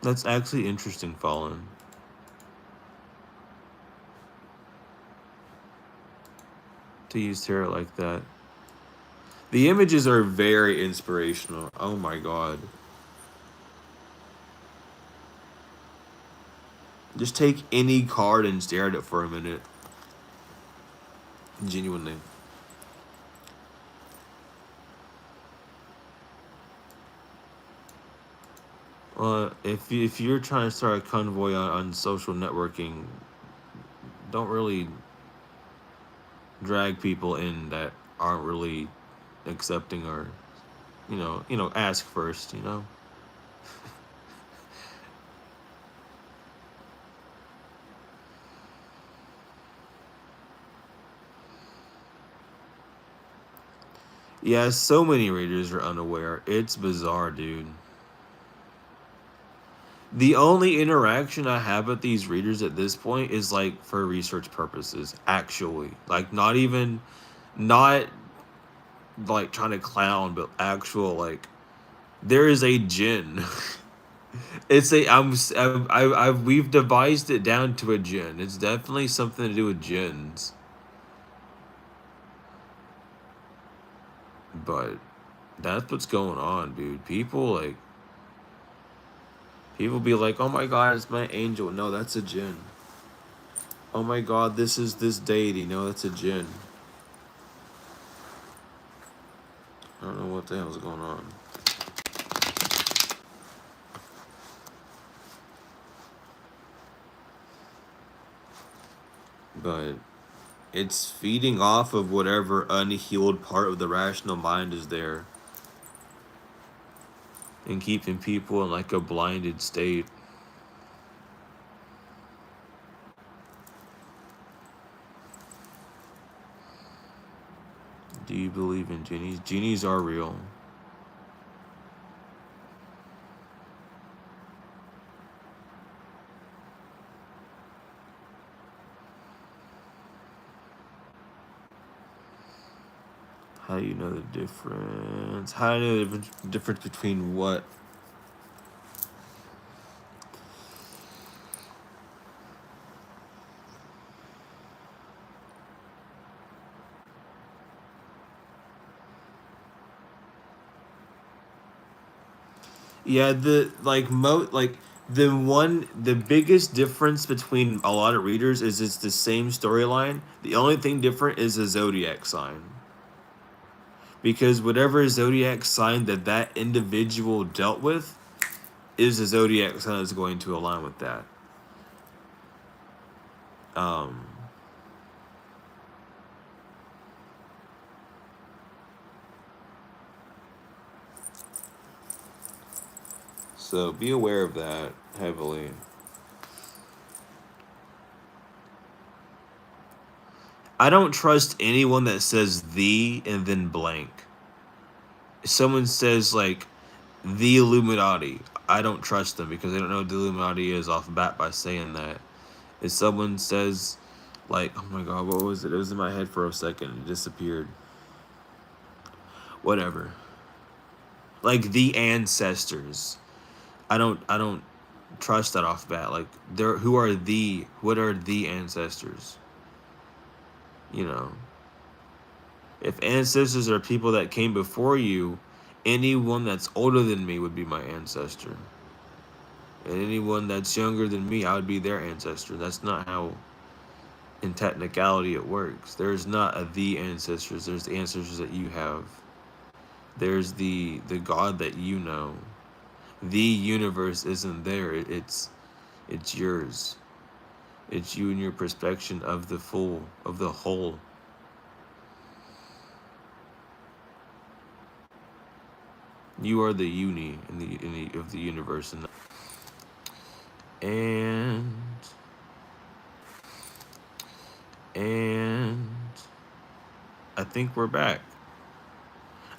That's actually interesting, Fallen, to use tarot like that. The images are very inspirational. Oh my god. Just take any card and stare at it for a minute. Genuinely. If you're trying to start a convoy on social networking, don't really drag people in that aren't really accepting, or ask first. Yeah, so many readers are unaware. It's bizarre, dude. The only interaction I have with these readers at this point is like for research purposes, actually. Like not like trying to clown, but actual like there is a gin. It's a we've devised it down to a gin. It's definitely something to do with gins. But that's what's going on, dude. People be like, "Oh my god, it's my angel." No, that's a jinn. Oh my god, this is this deity. No, that's a jinn. I don't know what the hell's going on. But it's feeding off of whatever unhealed part of the rational mind is there, and keeping people in like a blinded state. Do you believe in genies? Genies are real. How do you know the difference? How do you know the difference between what? Yeah, the biggest difference between a lot of readers is it's the same storyline. The only thing different is the zodiac sign. Because whatever zodiac sign that individual dealt with is the zodiac sign that's going to align with that. Um, so be aware of that heavily. I don't trust anyone that says the and then blank. If someone says like the Illuminati, I don't trust them because they don't know what the Illuminati is off the bat by saying that. If someone says like, oh my god, what was it? It was in my head for a second. It disappeared. Whatever. Like the ancestors. I don't trust that off the bat. Like what are the ancestors? You know. If ancestors are people that came before you, anyone that's older than me would be my ancestor. And anyone that's younger than me, I would be their ancestor. That's not how, in technicality, it works. There's not a the ancestors. There's the ancestors that you have. There's the God that you know. The universe isn't there. It's yours. It's you and your perspective of the whole. You are the uni of the universe, and and I think we're back.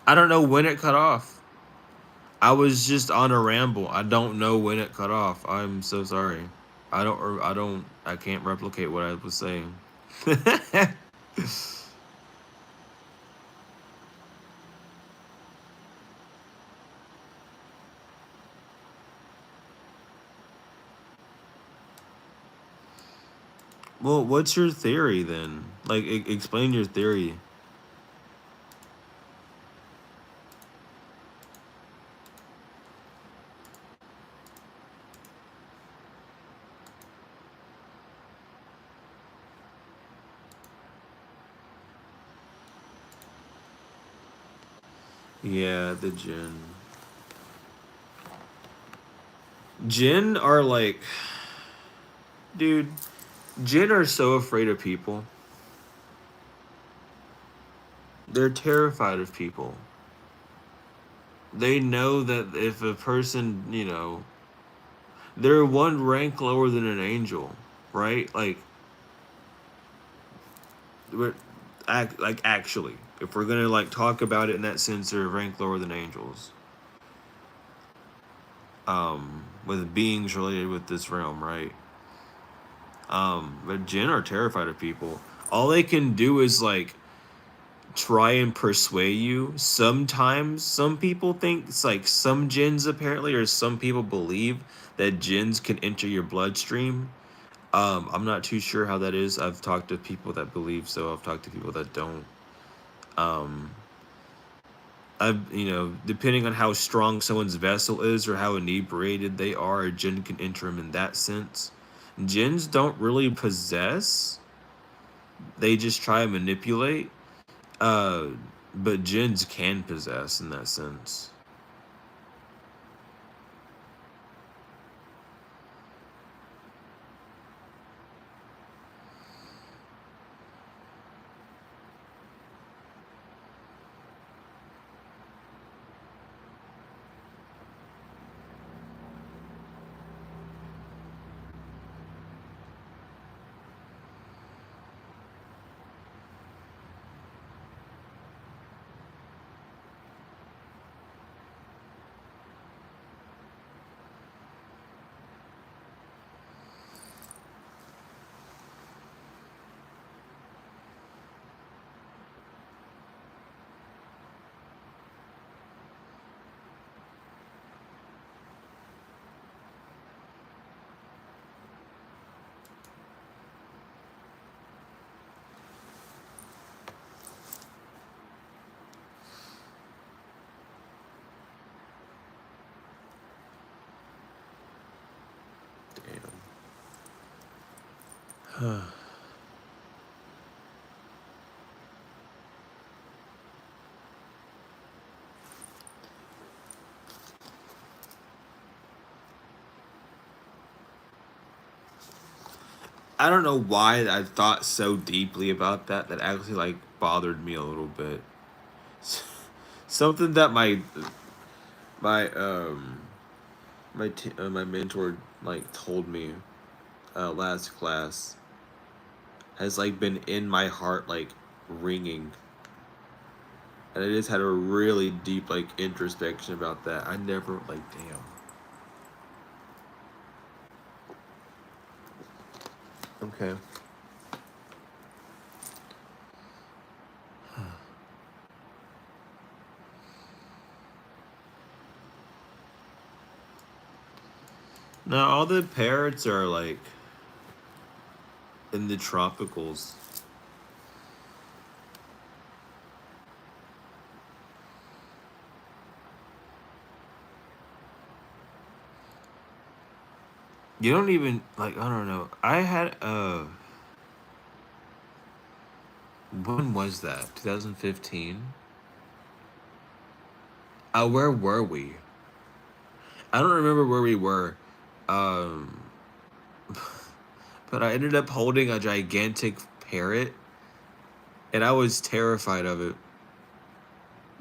I don't know when it cut off. I was just on a ramble. I don't know when it cut off. I'm so sorry. I can't replicate what I was saying. Well, what's your theory then? Like, explain your theory. Yeah, the gin. Jinn are like, dude, Jinn are so afraid of people. They're terrified of people. They know that if a person, they're one rank lower than an angel, right? Like, we're, actually, if we're gonna like talk about it in that sense, they're a rank lower than angels. With beings related with this realm, right? But Jinn are terrified of people. All they can do is like try and persuade you. Sometimes some people think it's like some jinns apparently, or some people believe that jinns can enter your bloodstream. I'm not too sure how that is. I've talked to people that believe so. I've talked to people that don't. Um, depending on how strong someone's vessel is or how inebriated they are, a jinn can enter them in that sense. Jinns don't really possess; they just try and manipulate. Uh, but jinns can possess in that sense. Damn. I don't know why I thought so deeply about that. That actually like bothered me a little bit. Something that my my mentor like told me last class has like been in my heart like ringing, and I just had a really deep like introspection about that. I never like damn. Okay. Now all the parrots are like in the tropicals. You don't even like I don't know. I had when was that? 2015? Where were we? I don't remember where we were. Um but I ended up holding a gigantic parrot and I was terrified of it.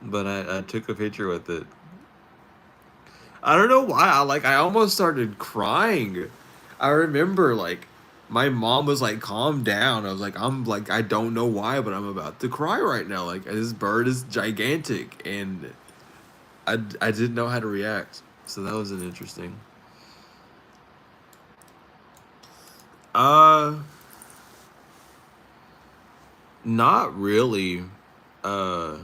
But I took a picture with it. I don't know why. I almost started crying. I remember like my mom was like, "Calm down." I was like, "I'm like I don't know why, but I'm about to cry right now. Like this bird is gigantic, and I didn't know how to react." So that was an interesting. Uh, not really. Uh,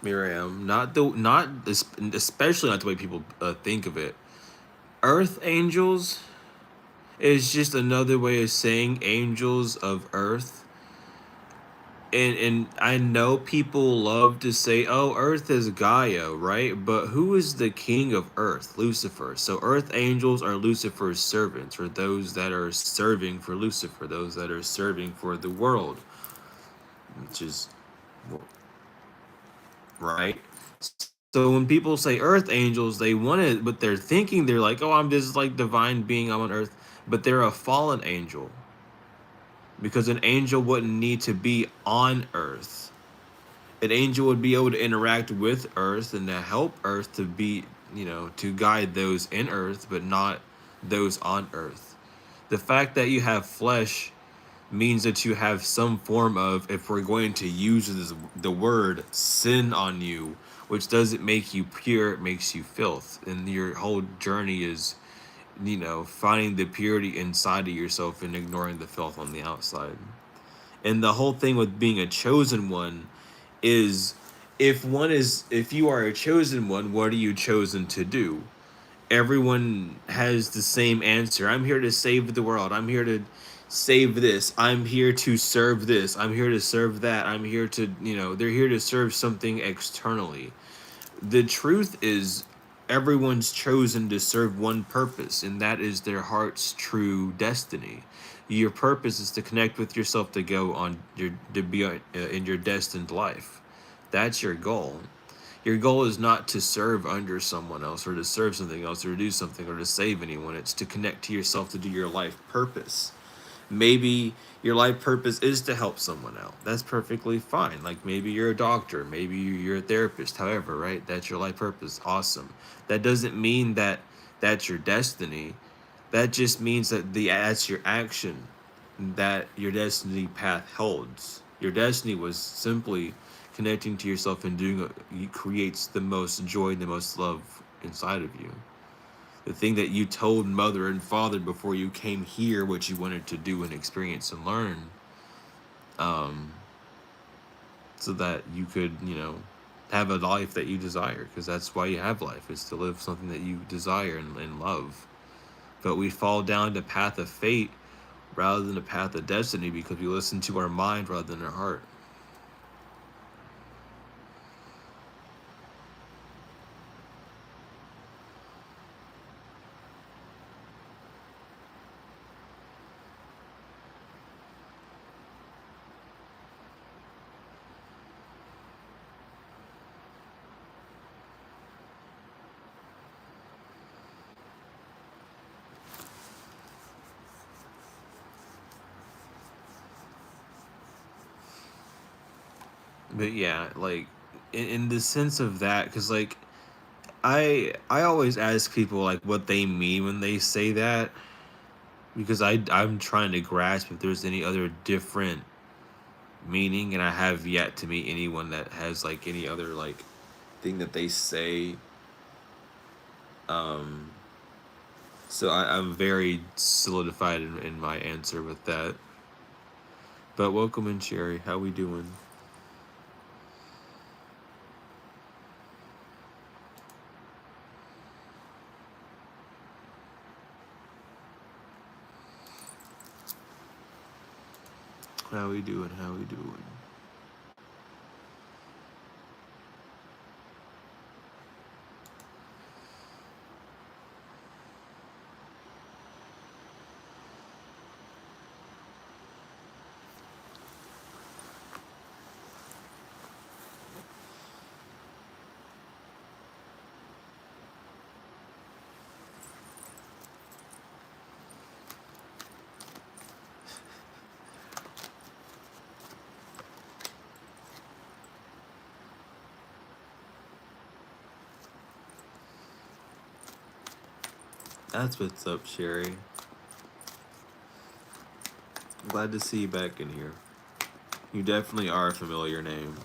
Miriam, especially not the way people think of it. Earth angels is just another way of saying angels of earth. And I know people love to say, "Oh, Earth is Gaia," right? But who is the king of Earth? Lucifer. So Earth angels are Lucifer's servants, or those that are serving for Lucifer, those that are serving for the world, which is right. So when people say earth angels, they want it, but they're thinking they're like, oh, I'm this like divine being, I'm on earth, but they're a fallen angel because an angel wouldn't need to be on earth. An angel would be able to interact with earth and to help earth to be, to guide those in earth, but not those on earth. The fact that you have flesh means that you have some form of, if we're going to use the word sin on you, which doesn't make you pure, it makes you filth. And your whole journey is, finding the purity inside of yourself and ignoring the filth on the outside. And the whole thing with being a chosen one is, if you are a chosen one, what are you chosen to do? Everyone has the same answer. I'm here to save the world. I'm here to save this. I'm here to serve this. I'm here to serve that. I'm here to, they're here to serve something externally. The truth is, everyone's chosen to serve one purpose, and that is their heart's true destiny. Your purpose is to connect with yourself, to go on your, to be in your destined life. That's your goal. Your goal is not to serve under someone else or to serve something else or to do something or to save anyone. It's to connect to yourself, to do your life purpose. Maybe your life purpose is to help someone out. That's perfectly fine. Like maybe you're a doctor, maybe you're a therapist, however, right? That's your life purpose. Awesome. That doesn't mean that that's your destiny. That just means that that's your action that your destiny path holds. Your destiny was simply connecting to yourself and doing what creates the most joy and the most love inside of you. The thing that you told mother and father before you came here, what you wanted to do and experience and learn, um, so that you could, have a life that you desire, because that's why you have life, is to live something that you desire and love. But we fall down the path of fate rather than the path of destiny because we listen to our mind rather than our heart. But yeah, like in the sense of that, because like I always ask people like what they mean when they say that, because I'm trying to grasp if there's any other different meaning, and I have yet to meet anyone that has like any other like thing that they say. Um, so I'm very solidified in my answer with that. But welcome in, Sherry. How we doing? How we doing? How we doing? That's what's up, Sherry. Glad to see you back in here. You definitely are a familiar name.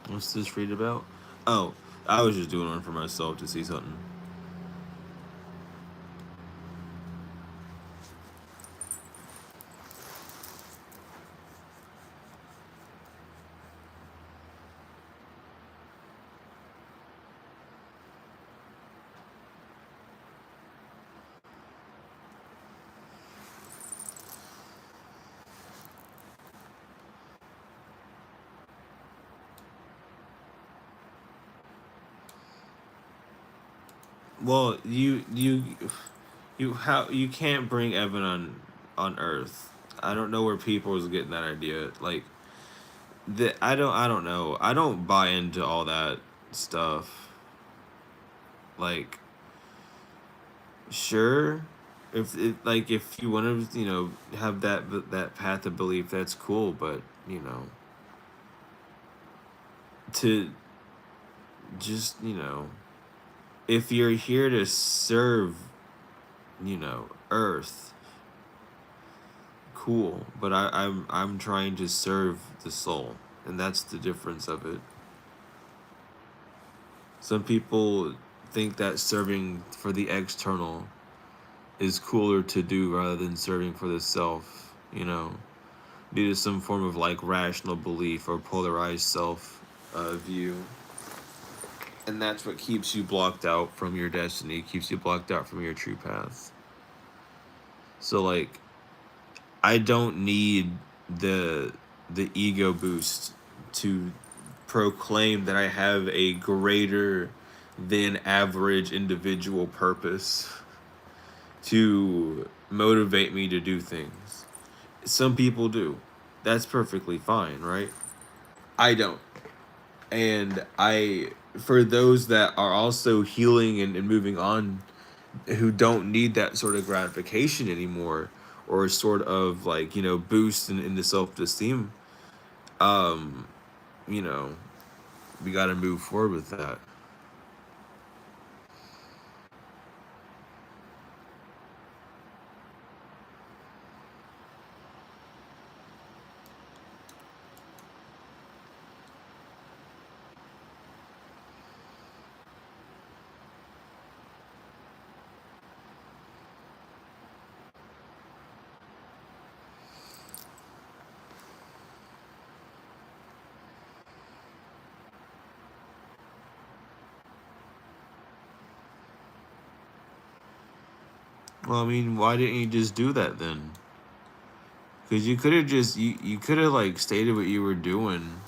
What's this read about? Oh, I was just doing one for myself to see something. Well, you can't bring Evan on Earth. I don't know where people is getting that idea. Like I don't know. I don't buy into all that stuff. Like sure, if it, like if you want to have that path of belief, that's cool. But to just if you're here to serve Earth, cool. But I'm trying to serve the soul, and that's the difference of it. Some people think that serving for the external is cooler to do rather than serving for the self, due to some form of like rational belief or polarized self view. And that's what keeps you blocked out from your destiny, keeps you blocked out from your true path. So like I don't need the ego boost to proclaim that I have a greater than average individual purpose to motivate me to do things. Some people do. That's perfectly fine, right? I don't. And for those that are also healing and moving on, who don't need that sort of gratification anymore, or sort of like, boost in the self esteem, um, you know, we got to move forward with that. Well, I mean, why didn't you just do that then? Because you could have just you could have like stated what you were doing,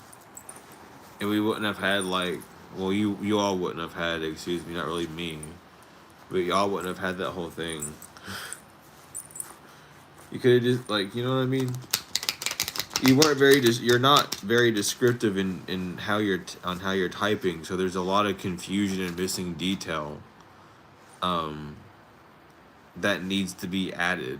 and we wouldn't have had like, well, you all wouldn't have had, excuse me, not really me, but y'all wouldn't have had that whole thing. You could have just like, you know what I mean? You weren't you're not very descriptive in how on how you're typing, so there's a lot of confusion and missing detail um that needs to be added.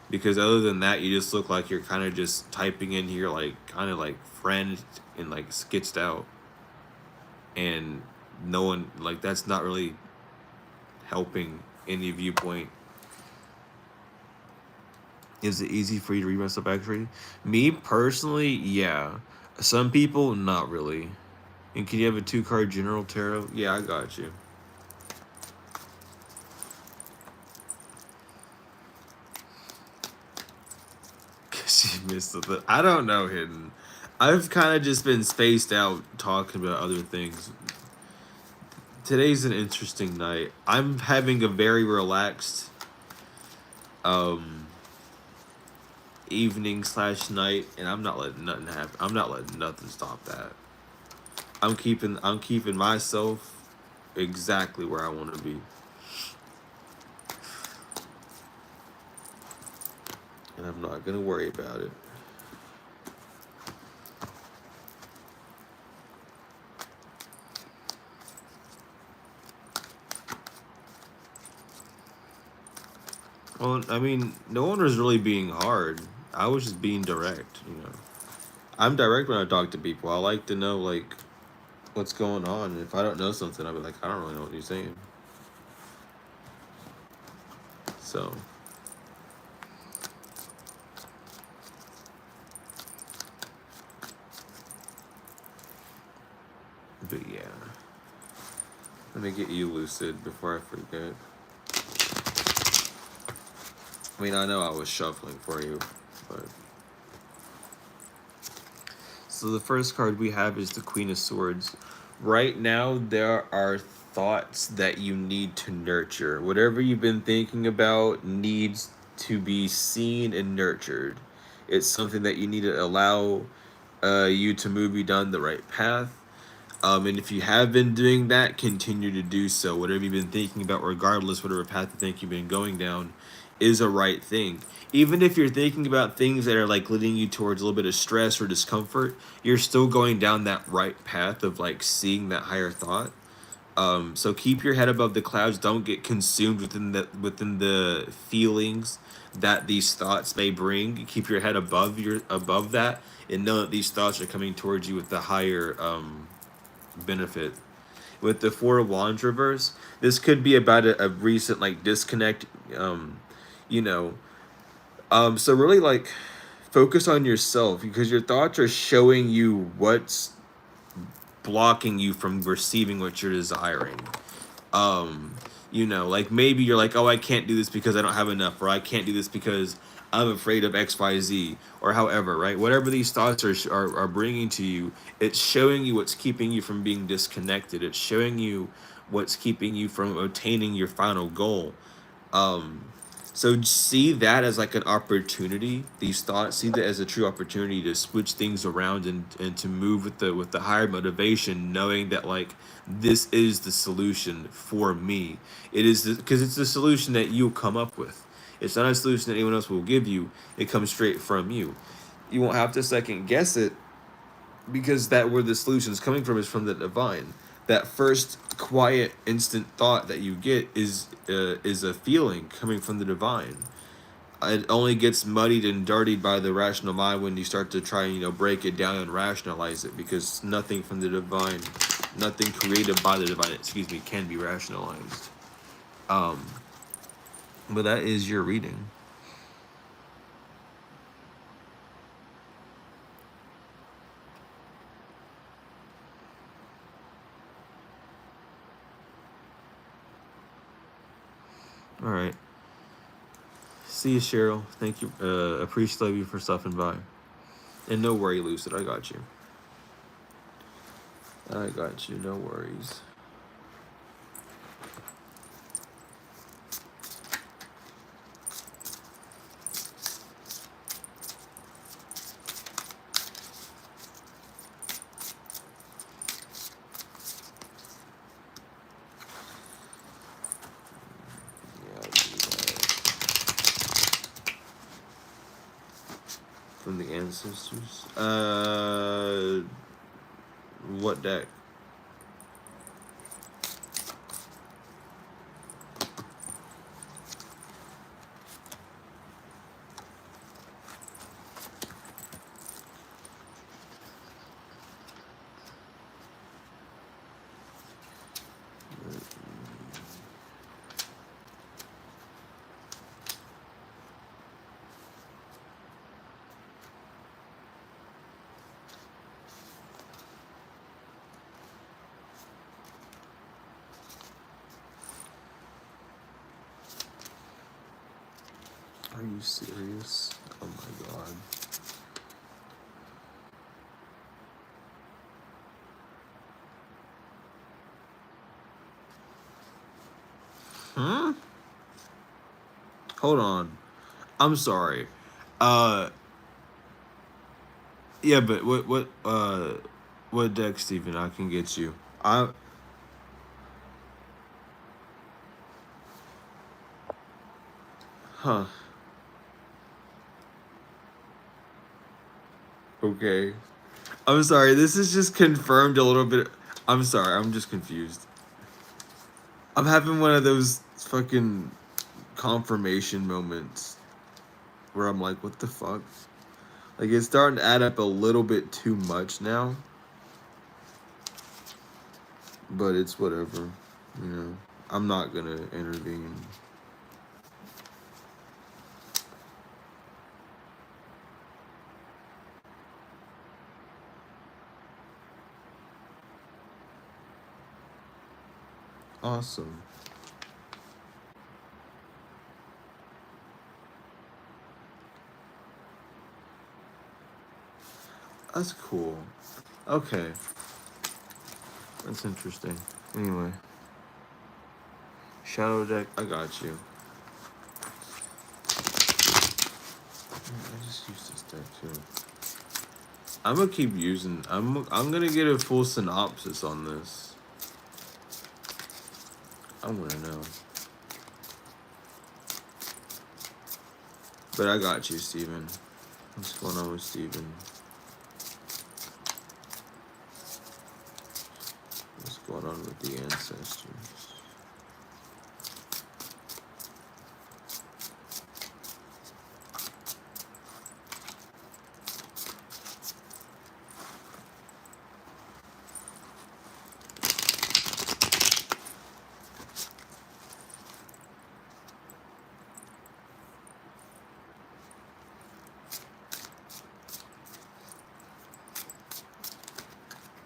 Because other than that, you just look like you're kind of just typing in here like kind of like friend and like sketched out, and no one, like, that's not really helping any viewpoint. Is it easy for you to read myself actually? Me personally, yeah. Some people, not really. And can you have a 2 card general tarot? Yeah, I got you. Cause you missed the. I don't know, Hidden. I've kind of just been spaced out talking about other things. Today's an interesting night. I'm having a very relaxed um evening slash night, and I'm not letting nothing happen. I'm not letting nothing stop that. I'm keeping myself exactly where I want to be, and I'm not gonna worry about it. Well, I mean, no one was really being hard. I was just being direct. I'm direct when I talk to people. I like to know like what's going on. If I don't know something, I'll be like, I don't really know what you're saying. So, but yeah. Let me get you lucid before I forget. I mean, I know I was shuffling for you, but so the first card we have is the Queen of Swords. Right now, there are thoughts that you need to nurture. Whatever you've been thinking about needs to be seen and nurtured. It's something that you need to allow you to move you down the right path. And if you have been doing that, continue to do so. Whatever you've been thinking about, regardless, whatever path you think you've been going down, is a right thing. Even if you're thinking about things that are like leading you towards a little bit of stress or discomfort, you're still going down that right path of like seeing that higher thought. So keep your head above the clouds. Don't get consumed within the feelings that these thoughts may bring. Keep your head above that, and know that these thoughts are coming towards you with the higher benefit. With the Four of Wands reverse, this could be about a recent like disconnect. You know, so really like focus on yourself, because your thoughts are showing you what's blocking you from receiving what you're desiring. um like maybe you're like, oh, I can't do this because I don't have enough, or I can't do this because I'm afraid of XYZ, or however, right? Whatever these thoughts are bringing to you, it's showing you what's keeping you from being disconnected. It's showing you what's keeping you from attaining your final goal. um so see that as like an opportunity. These thoughts, see that as a true opportunity to switch things around, and to move with the higher motivation, knowing that like this is the solution for me. It is because it's the solution that you'll come up with. It's not a solution that anyone else will give you. It comes straight from you. You won't have to second guess it, because that where the solution is coming from is from the divine. That first quiet instant thought that you get is a feeling coming from the divine. It only gets muddied and dirtied by the rational mind when you start to try and break it down and rationalize it, because nothing from the divine, nothing created by the divine, excuse me, can be rationalized. um but that is your reading. All right. See you, Cheryl. Thank you. Appreciate you for stopping by. And no worry, Lucid. I got you. I got you. No worries. Yeah, I'll do that. From the ancestors. What deck? Are you serious? Oh my god. Hmm? Hold on. I'm sorry. Uh yeah, but what deck, Steven? I can get you. I Huh. Okay. I'm sorry. This is just confirmed a little bit. I'm sorry. I'm just confused. I'm having one of those fucking confirmation moments where I'm like, what the fuck? Like, it's starting to add up a little bit too much now. But it's whatever. I'm not gonna intervene. Awesome. That's cool. Okay. That's interesting. Anyway. Shadow deck, I got you. I just used this deck too. I'm gonna keep using. I'm gonna get a full synopsis on this. I want to know. But I got you, Steven. What's going on with Steven? What's going on with the ancestors?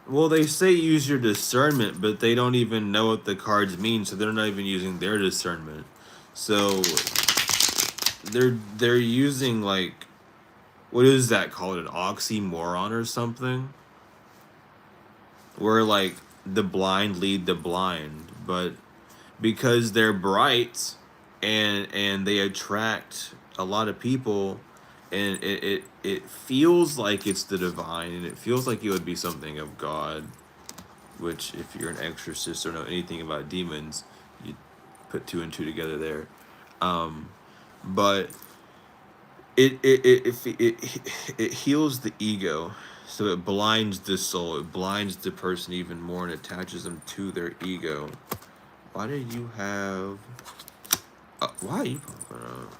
Well, they say use your discernment, but they don't even know what the cards mean, so they're not even using their discernment. So they're using like, what is that called? An oxymoron or something? Where like the blind lead the blind, but because they're bright and they attract a lot of people, and it feels like it's the divine, and it feels like it would be something of God, which if you're an exorcist or know anything about demons, you put two and two together there. But it heals the ego, so it blinds the soul, it blinds the person even more, and attaches them to their ego. Why do you have why are you popping up?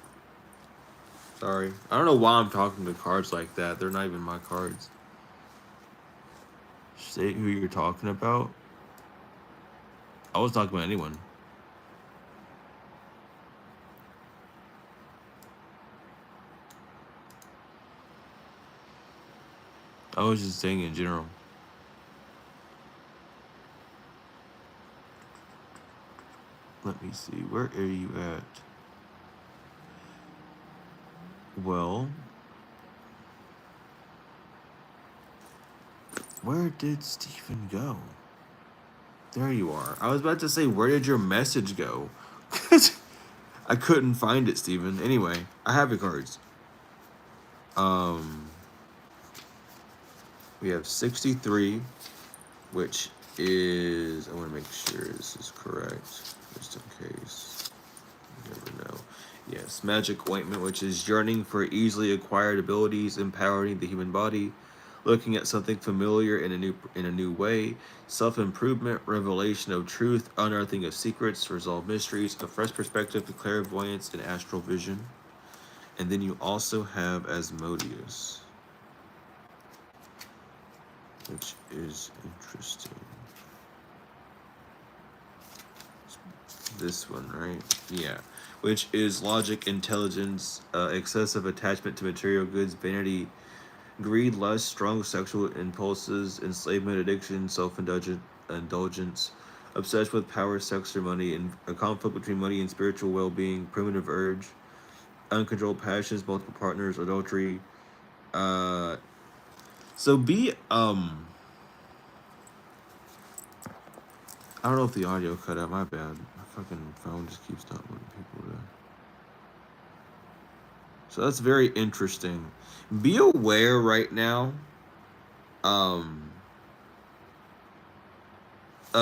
Sorry, I don't know why I'm talking to cards like that. They're not even my cards. Say who you're talking about. I was talking about anyone. I was just saying in general. Let me see. Where are you at? Well, where did Stephen go? There you are. I was about to say, where did your message go? I couldn't find it, Stephen. Anyway, I have your cards. We have 63, which is, I want to make sure this is correct, just in case. You never know. Yes, magic ointment, which is yearning for easily acquired abilities, empowering the human body, looking at something familiar in a new way, self-improvement, revelation of truth, unearthing of secrets, resolve mysteries, a fresh perspective to clairvoyance and astral vision. And then you also have Asmodeus, which is interesting. This one, right? Yeah. Which is logic, intelligence, excessive attachment to material goods, vanity, greed, lust, strong sexual impulses, enslavement, addiction, self-indulgence, obsessed with power, sex, or money, and a conflict between money and spiritual well-being, primitive urge, uncontrolled passions, multiple partners, adultery. So be I don't know if the audio cut out. My bad. My fucking phone just keeps not letting people to. So that's very interesting. Be aware right now, of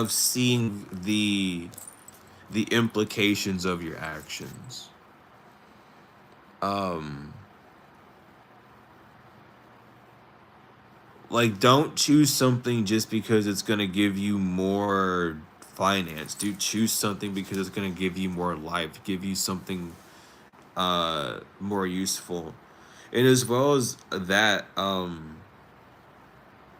seeing the implications of your actions. Like, don't choose something just because it's gonna give you more finance. Dude, choose something because it's gonna give you more life, give you something more useful. And as well as that,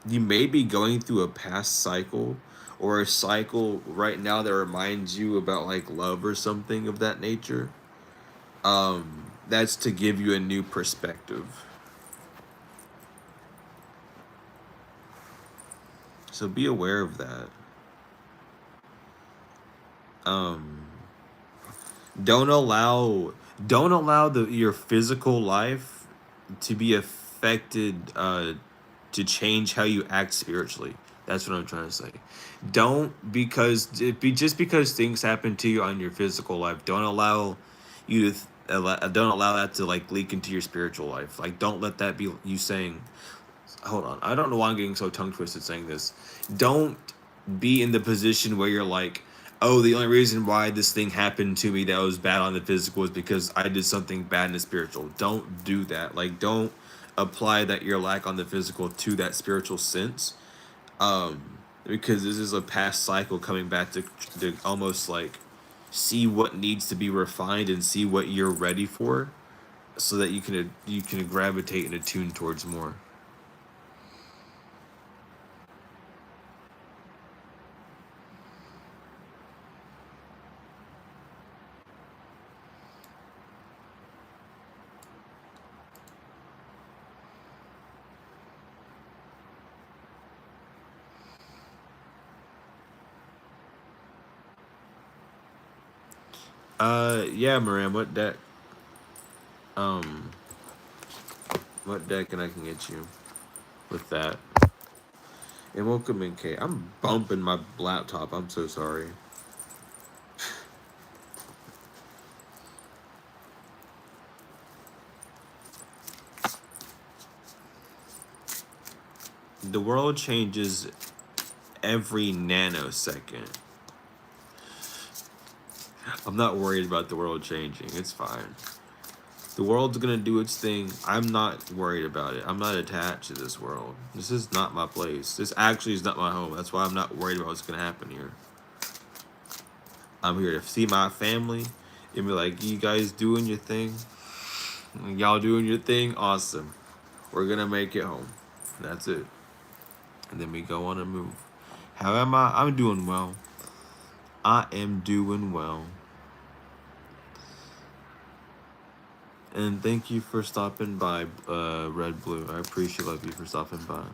you may be going through a past cycle, or a cycle right now that reminds you about like love or something of that nature. That's to give you a new perspective. So be aware of that. Don't allow your physical life to be affected to change how you act spiritually. That's what I'm trying to say. Don't just because things happen to you on your physical life, don't allow you to don't allow that to like leak into your spiritual life. Like, don't let that be you saying, hold on. I don't know why I'm getting so tongue twisted saying this. Don't be in the position where you're like, oh, the only reason why this thing happened to me that was bad on the physical is because I did something bad in the spiritual. Don't do that. Like, don't apply that your lack on the physical to that spiritual sense. Because this is a past cycle coming back to almost like see what needs to be refined and see what you're ready for, so that you can gravitate and attune towards more. Yeah, Moran, um what deck and I can get you with that. And welcome in, K. I'm bumping my laptop. I'm so sorry. The world changes every nanosecond. I'm not worried about the world changing. It's fine. The world's gonna do its thing. I'm not worried about it. I'm not attached to this world. This is not my place. This actually is not my home. That's why I'm not worried about what's gonna happen here. I'm here to see my family and be like, you guys doing your thing? Y'all doing your thing? Awesome. We're gonna make it home. That's it. And then we go on and move. How am I? I'm doing well. I am doing well. And thank you for stopping by, Red Blue. I appreciate you for stopping by.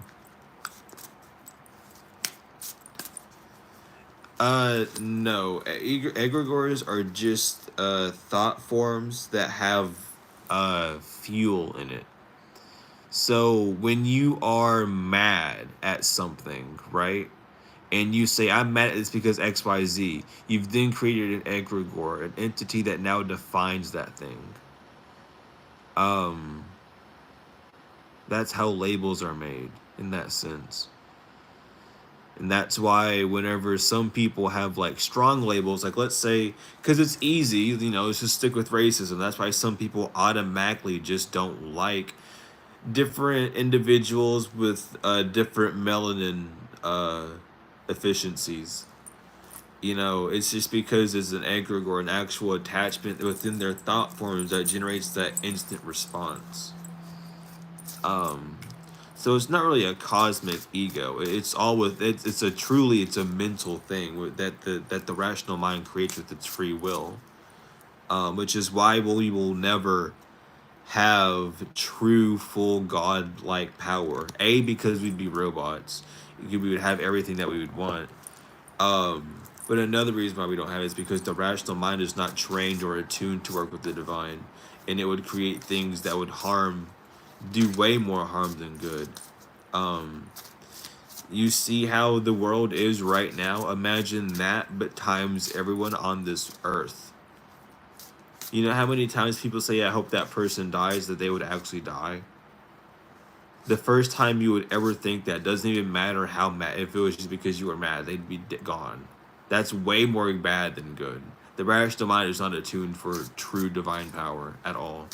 No. Egregores are just thought forms that have fuel in it. So when you are mad at something, right? And you say, I'm mad at this because XYZ, you've then created an egregore, an entity that now defines that thing. Um, that's how labels are made in that sense. And that's why whenever some people have like strong labels, like let's say, because it's easy, let's just stick with racism. That's why some people automatically just don't like different individuals with different melanin efficiencies. It's just because it's an egregore or an actual attachment within their thought forms that generates that instant response. Um, so it's not really a cosmic ego. It's all with it's a truly it's a mental thing that the rational mind creates with its free will. Which is why we will never have true full god-like power. A, because we'd be robots. We would have everything that we would want. But another reason why we don't have it is because the rational mind is not trained or attuned to work with the divine, and it would create things that would do way more harm than good. Um, you see how the world is right now. Imagine that, but times everyone on this earth. You know how many times people say, "I hope that person dies," that they would actually die. The first time you would ever think that doesn't even matter how mad. If it was just because you were mad, they'd be gone. That's way more bad than good. The rational mind is not attuned for true divine power at all.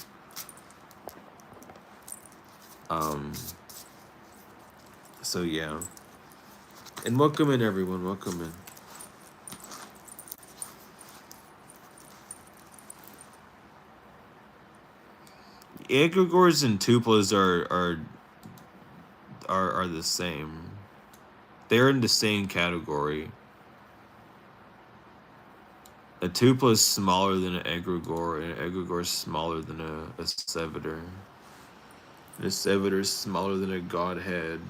Um. So yeah. And welcome in, everyone. Welcome in. Egregores and tuplas are the same. They're in the same category. A tupla is smaller than an egregore, and an egregore is smaller than a servitor. And a servitor is smaller than a godhead.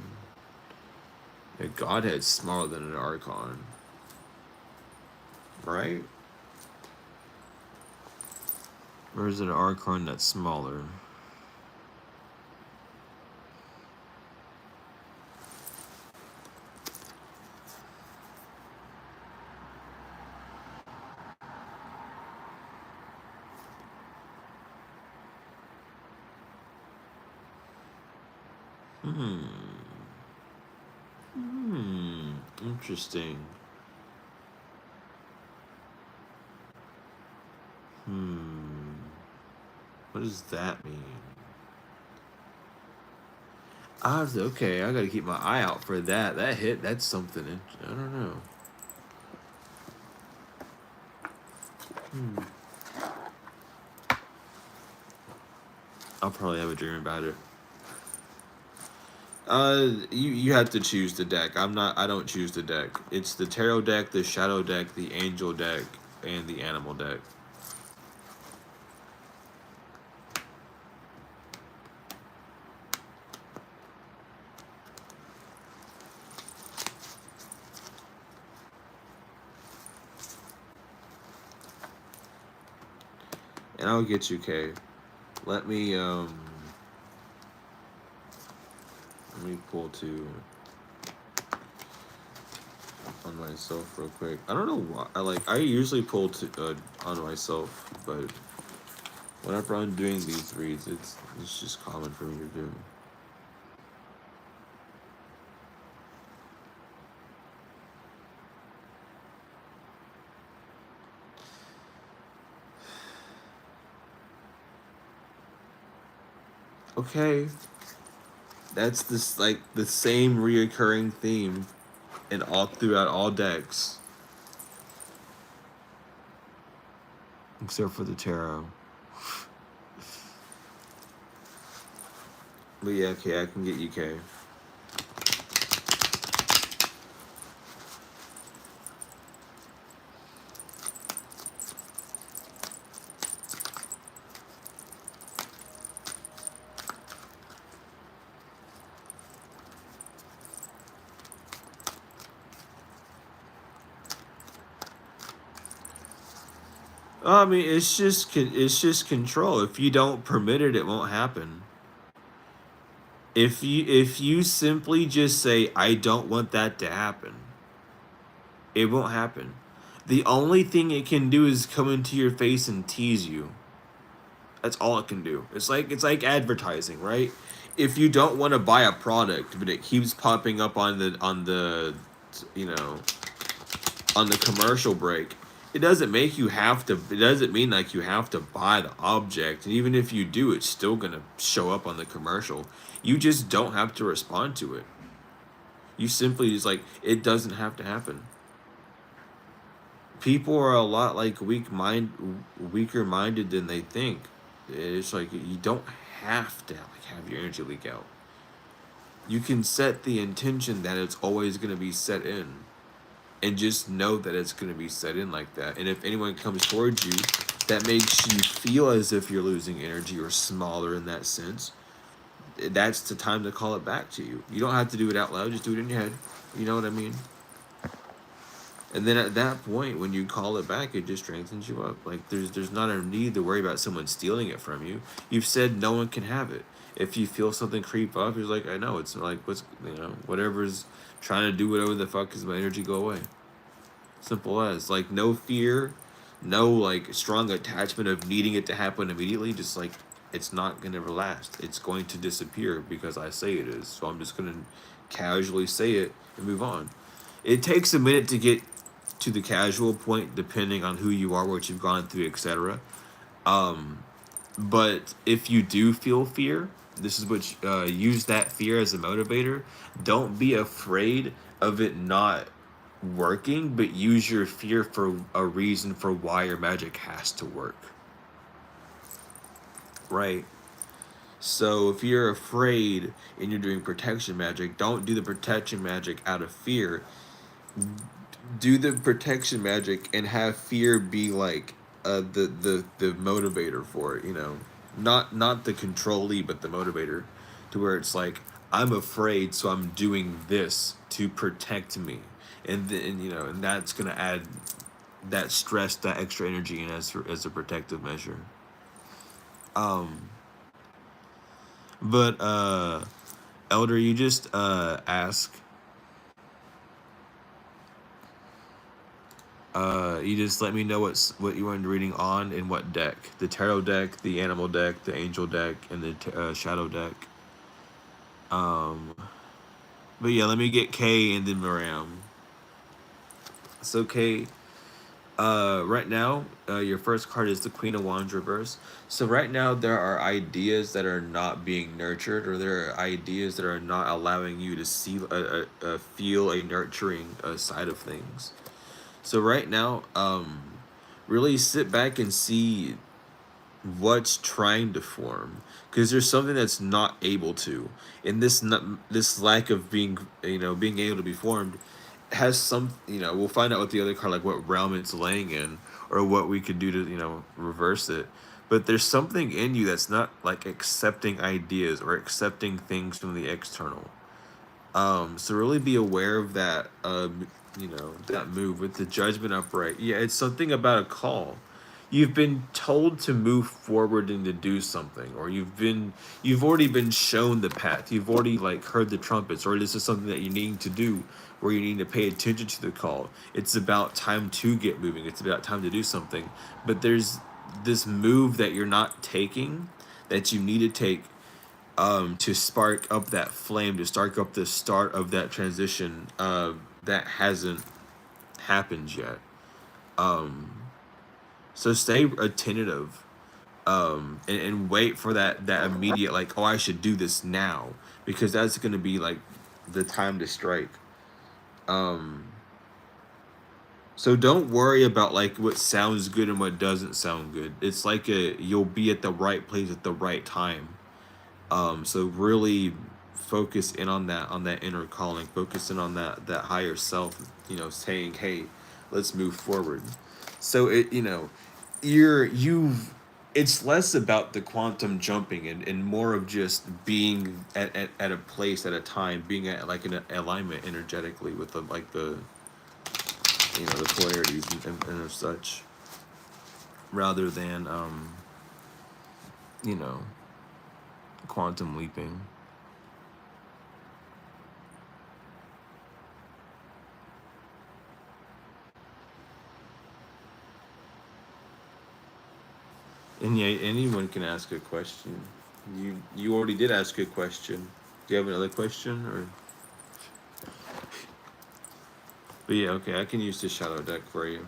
A godhead's smaller than an archon. Right? Or is it an archon that's smaller? Interesting. What does that mean? Okay, I gotta keep my eye out for that. That hit, that's something. I don't know. I'll probably have a dream about it. You have to choose the deck. I don't choose the deck. It's the tarot deck, the shadow deck, the angel deck, and the animal deck. And I'll get you, Kay. Let me pull two on myself real quick. I don't know why. I usually pull on myself, but whenever I'm doing these reads, it's just common for me to do. Okay, that's this the same reoccurring theme in all throughout all decks, except for the tarot. But yeah, okay, I can get you, K. I mean, it's just control. If you don't permit it, it won't happen. If you simply just say I don't want that to happen, it won't happen. The only thing it can do is come into your face and tease you. That's all it can do. It's like advertising, right? If you don't want to buy a product, but it keeps popping up on the you know on the commercial break, it doesn't make you have to. It doesn't mean like you have to buy the object, and even if you do, it's still gonna show up on the commercial. You just don't have to respond to it. You simply just it doesn't have to happen. People are a lot weaker minded than they think. It's like you don't have to have your energy leak out. You can set the intention that it's always gonna be set in, and just know that it's gonna be set in like that. And if anyone comes towards you that makes you feel as if you're losing energy or smaller in that sense, that's the time to call it back to you. You don't have to do it out loud, just do it in your head. You know what I mean? And then at that point, when you call it back, it just strengthens you up. Like there's not a need to worry about someone stealing it from you. You've said no one can have it. If you feel something creep up, you're like, I know it's like whatever's trying to do whatever the fuck is my energy go away. Simple as no fear, no strong attachment of needing it to happen immediately. Just it's not gonna last. It's going to disappear because I say it is. So I'm just gonna casually say it and move on. It takes a minute to get to the casual point, depending on who you are, what you've gone through, etc. But if you do feel fear, this is what use that fear as a motivator. Don't be afraid of it not working, but use your fear for a reason for why your magic has to work. Right? So if you're afraid and you're doing protection magic, don't do the protection magic out of fear. Do the protection magic and have fear be the motivator for it, not the controllee, but the motivator, to where it's I'm afraid, so I'm doing this to protect me, and then and that's gonna add that stress, that extra energy in as a protective measure. But Elder, you just ask. You just let me know what you wanted reading on and what deck. The tarot deck, the animal deck, the angel deck, and the shadow deck. But yeah, let me get Kay and then Miriam. It's okay. Right now, your first card is the Queen of Wands reverse. So right now, there are ideas that are not being nurtured, or there are ideas that are not allowing you to see, feel a nurturing side of things. So right now, really sit back and see what's trying to form, because there's something that's not able to, and this lack of being, being able to be formed has some, we'll find out with the other card, like what realm it's laying in, or what we could do to, reverse it. But there's something in you that's not like accepting ideas or accepting things from the external. So really be aware of that. That move with the Judgment upright. Yeah, it's something about a call. You've been told to move forward and to do something, or you've already been shown the path. You've already like heard the trumpets, or this is something that you need to do, where you need to pay attention to the call. It's about time to get moving. It's about time to do something. But there's this move that you're not taking, that you need to take, to spark up that flame, to spark up the start of that transition, that hasn't happened yet. So stay attentive, and wait for that immediate, like, oh, I should do this now, because that's gonna be like the time to strike. So don't worry about like what sounds good and what doesn't sound good. It's like you'll be at the right place at the right time. So really focus in on that inner calling, focus in on that higher self, saying, hey, let's move forward. So you've it's less about the quantum jumping, and more of just being at a place at a time, being at like an alignment energetically with the polarities and of such, rather than you know quantum leaping. And yeah, anyone can ask a question. You already did ask a question. Do you have another question, or? But yeah, okay, I can use the shadow deck for you.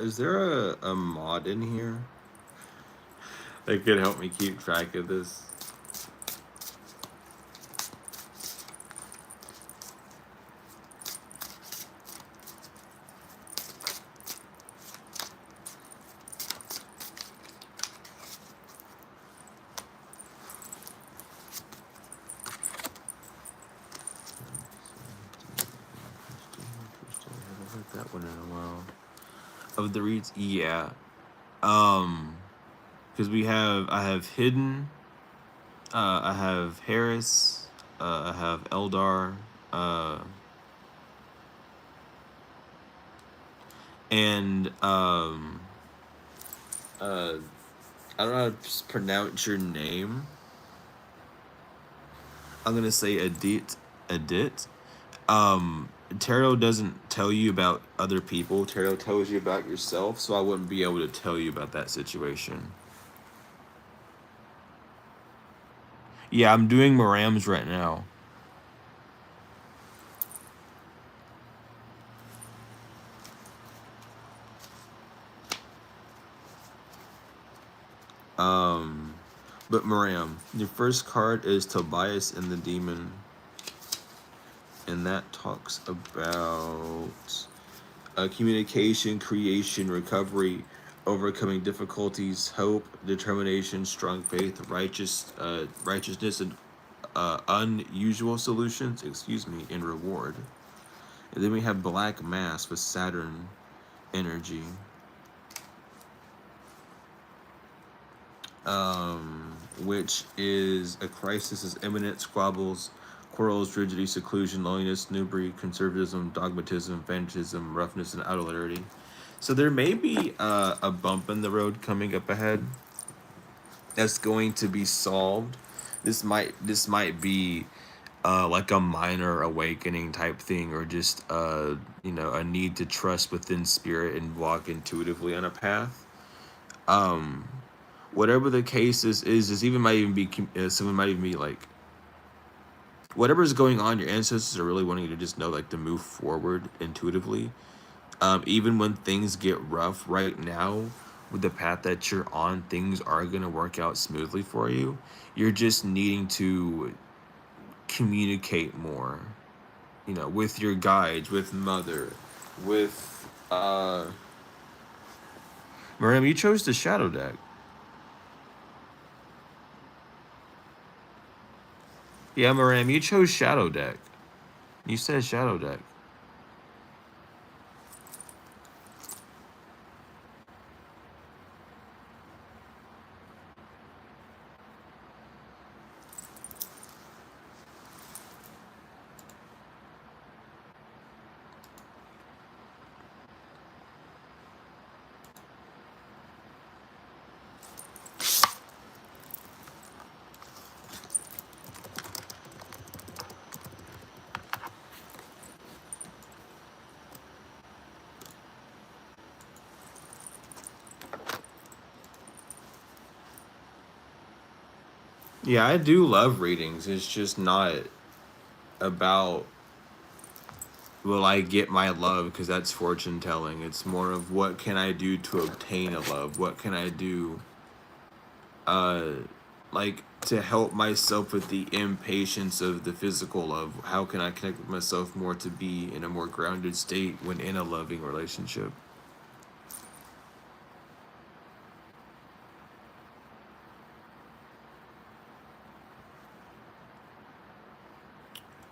Is there a mod in here that could help me keep track of this? I haven't heard that one in a while. Of the reads, yeah. Because I have Hidden, I have Harris, I have Eldar, uh, and uh, I don't know how to pronounce your name. I'm gonna say Adit. Adit. Tarot doesn't tell you about other people. Tarot tells you about yourself, so I wouldn't be able to tell you about that situation. Yeah, I'm doing Marams right now. But Maram, your first card is Tobias and the Demon, and that talks about communication, creation, recovery, overcoming difficulties, hope, determination, strong faith, righteousness, and unusual solutions. Excuse me, and reward. And then we have Black Mass with Saturn energy. Which is a crisis is imminent, squabbles, quarrels, rigidity, seclusion, loneliness, snoobery, conservatism, dogmatism, fanatism, roughness, and adultery. So there may be a bump in the road coming up ahead that's going to be solved. This might be like a minor awakening type thing, or just a need to trust within spirit and walk intuitively on a path. Whatever the case is this even might even be someone might even be like, whatever's going on, your ancestors are really wanting you to just know, like, to move forward intuitively. Even when things get rough right now, with the path that you're on, things are going to work out smoothly for you. You're just needing to communicate more, with your guides, with mother, with Miriam, you chose the shadow deck. Yeah, Miriam, you chose shadow deck. You said shadow deck. Yeah, I do love readings. It's just not about, will I get my love, because that's fortune telling. It's more of, what can I do to obtain a love? What can I do, uh, like, to help myself with the impatience of the physical love? How can I connect with myself more to be in a more grounded state when in a loving relationship?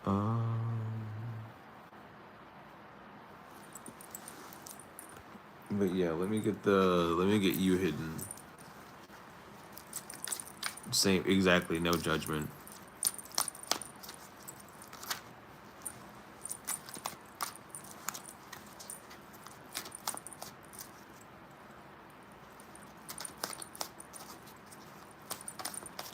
Um, but yeah, let me get you hidden. Same, exactly, no judgment.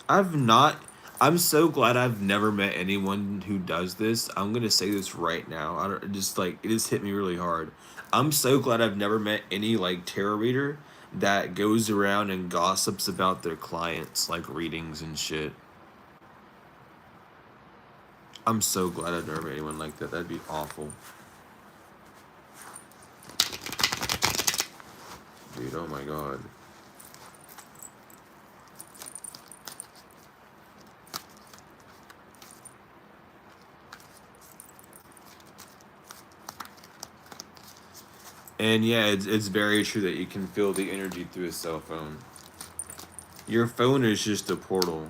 I've not. I'm so glad I've never met anyone who does this. I'm gonna say this right now. I don't just like it just hit me really hard. I'm so glad I've never met any like tarot reader that goes around and gossips about their clients, like readings and shit. I'm so glad I've never met anyone like that. That'd be awful, dude. Oh my god. And yeah, it's very true that you can feel the energy through a cell phone. Your phone is just a portal.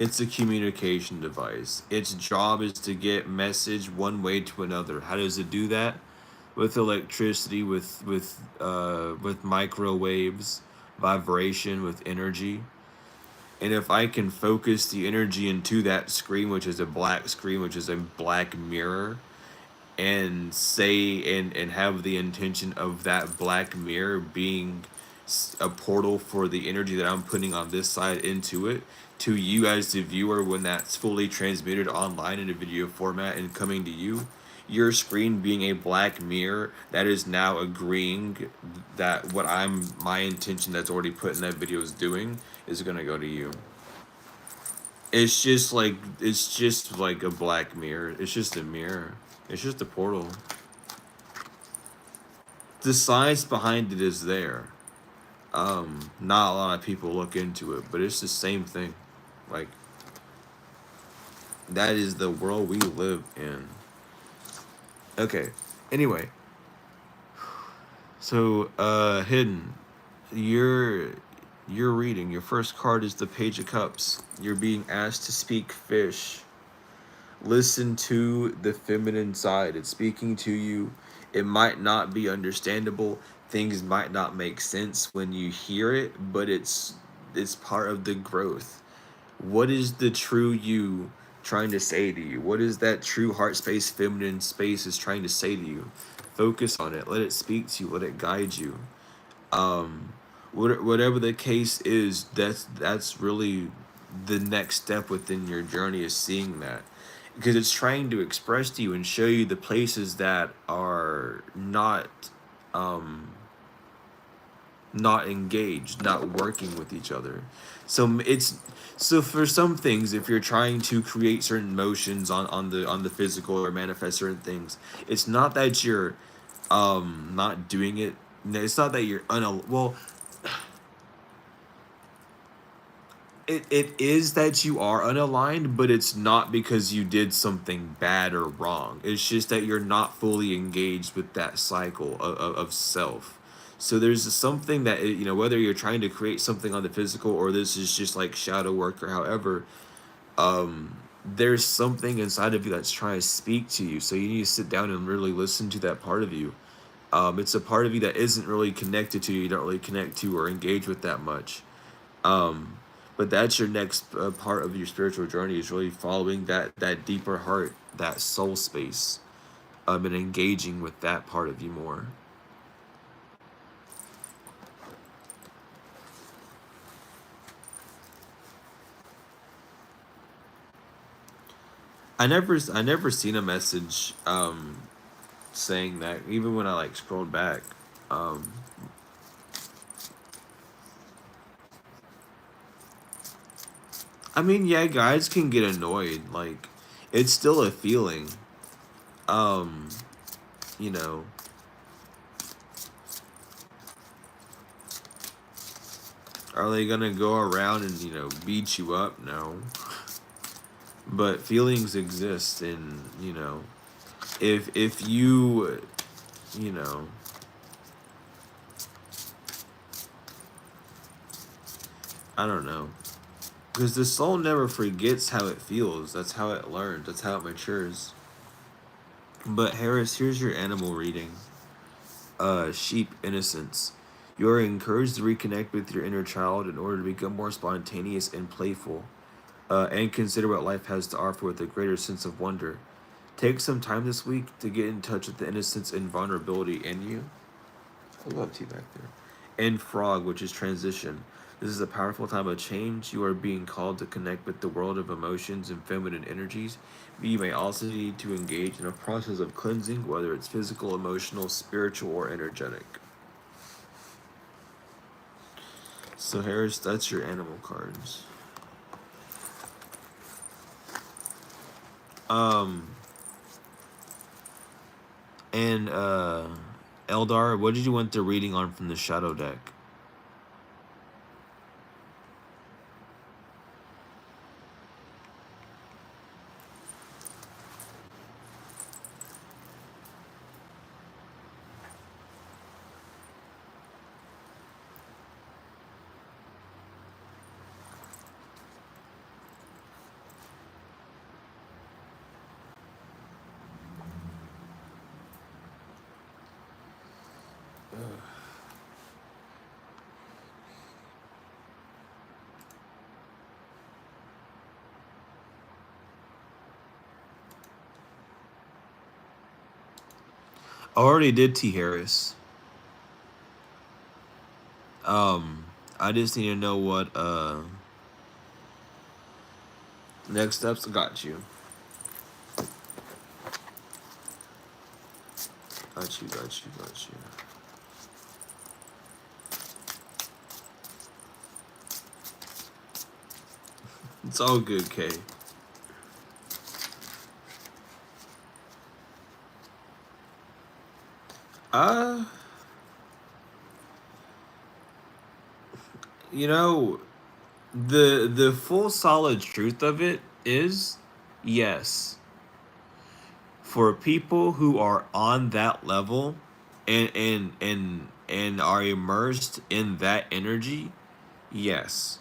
It's a communication device. Its job is to get message one way to another. How does it do that? With electricity, with microwaves, vibration, with energy. And if I can focus the energy into that screen, which is a black screen, which is a black mirror, and say and have the intention of that black mirror being a portal for the energy that I'm putting on this side into it, to you as the viewer, when that's fully transmitted online in a video format and coming to you, your screen being a black mirror that is now agreeing that what my intention that's already put in that video is doing is going to go to you. It's just like a black mirror. It's just a mirror. It's just a portal. The science behind it is there. Not a lot of people look into it, but it's the same thing. Like, that is the world we live in. Okay. Anyway, so hidden. You're you're reading. Your first card is the Page of Cups. You're being asked to speak fish. Listen to the feminine side. It's speaking to you. It might not be understandable. Things might not make sense when you hear it, but it's part of the growth. What is the true you trying to say to you? What is that true heart space, feminine space is trying to say to you? Focus on it. Let it speak to you. Let it guide you. Whatever the case is, that's really the next step within your journey, is seeing that, because it's trying to express to you and show you the places that are not engaged, not working with each other. So for some things, if you're trying to create certain motions on the physical, or manifest certain things, it's not that you're not doing it. No, it's not that you're well, it is that you are unaligned, but it's not because you did something bad or wrong. It's just that you're not fully engaged with that cycle of self. So there's something that, whether you're trying to create something on the physical, or this is just like shadow work, or however, there's something inside of you that's trying to speak to you. So you need to sit down and really listen to that part of you. It's a part of you that isn't really connected to you. You don't really connect to or engage with that much. Um, but that's your next part of your spiritual journey, is really following that deeper heart, that soul space, and engaging with that part of you more. I never seen a message saying that, even when I like scrolled back. Um, I mean, yeah, guys can get annoyed. Like, it's still a feeling. Um, you know, are they gonna go around and beat you up? No, but feelings exist, and if you know, I don't know, because the soul never forgets how it feels. That's how it learns. That's how it matures. But Harris, here's your animal reading. Sheep innocence. You are encouraged to reconnect with your inner child in order to become more spontaneous and playful, and consider what life has to offer with a greater sense of wonder. Take some time this week to get in touch with the innocence and vulnerability in you. I love tea back there. And frog, which is transition. This is a powerful time of change. You are being called to connect with the world of emotions and feminine energies. But you may also need to engage in a process of cleansing, whether it's physical, emotional, spiritual, or energetic. So Harris, that's your animal cards. Um and Eldar, what did you want the reading on from the shadow deck? I already did T Harris. I just need to know what next steps. Got you. Got you, got you, got you. It's all good, Kay. Uh, you know, the full solid truth of it is, yes, for people who are on that level, and are immersed in that energy, yes.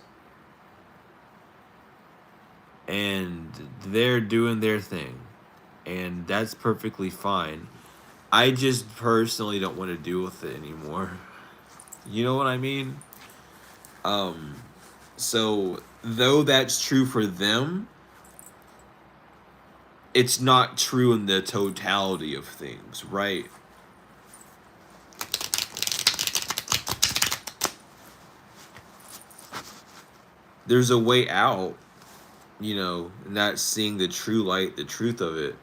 And they're doing their thing, and that's perfectly fine. I just personally don't want to deal with it anymore. You know what I mean? Um, so though that's true for them, it's not true in the totality of things, right? there's a way out, you know, not seeing the true light, the truth of it.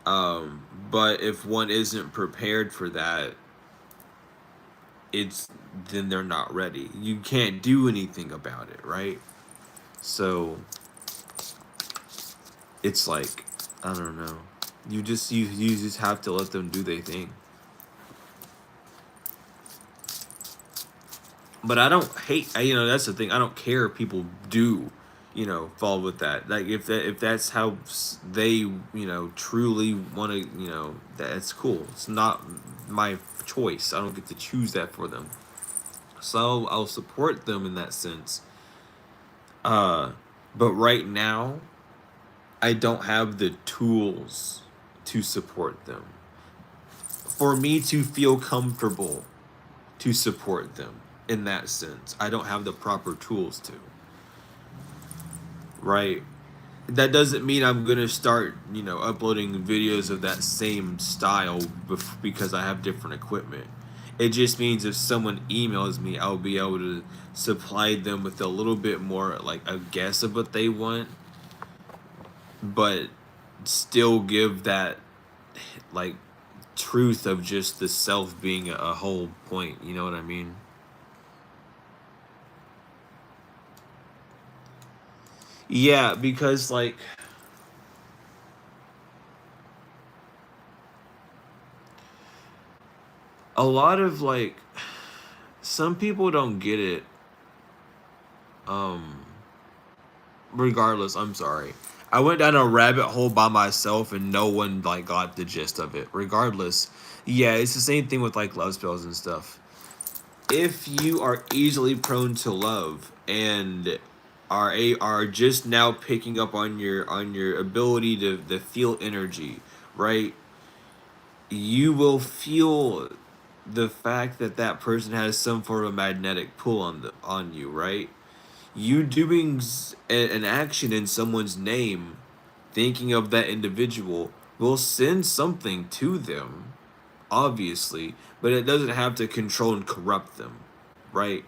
But if one isn't prepared for that, it's then they're not ready. You can't do anything about it, right? So it's like, I don't know. You just have to let them do their thing. But I don't hate. You know, that's the thing. I don't care if people do, you know, fall with that. Like if that's how they, you know, truly want to, you know, that's cool. It's not my choice. I don't get to choose that for them. So I'll support them in that sense. Uh, but right now, I don't have the tools to support them. For me to feel comfortable to support them in that sense, I don't have the proper tools to. Right? That doesn't mean I'm gonna start, you know, uploading videos of that same style because I have different equipment. It just means if someone emails me, I'll be able to supply them with a little bit more, like a guess of what they want, but still give that, like, truth of just the self being a whole point. You know what I mean? Yeah, because like a lot of like some people don't get it. Um, regardless, I'm sorry. I went down a rabbit hole by myself and no one like got the gist of it. Regardless, yeah, it's the same thing with like love spells and stuff. If you are easily prone to love and are just now picking up on your ability to feel energy, right? You will feel the fact that that person has some form of magnetic pull on you, right? You doing an action in someone's name, thinking of that individual, will send something to them, obviously, but it doesn't have to control and corrupt them, right?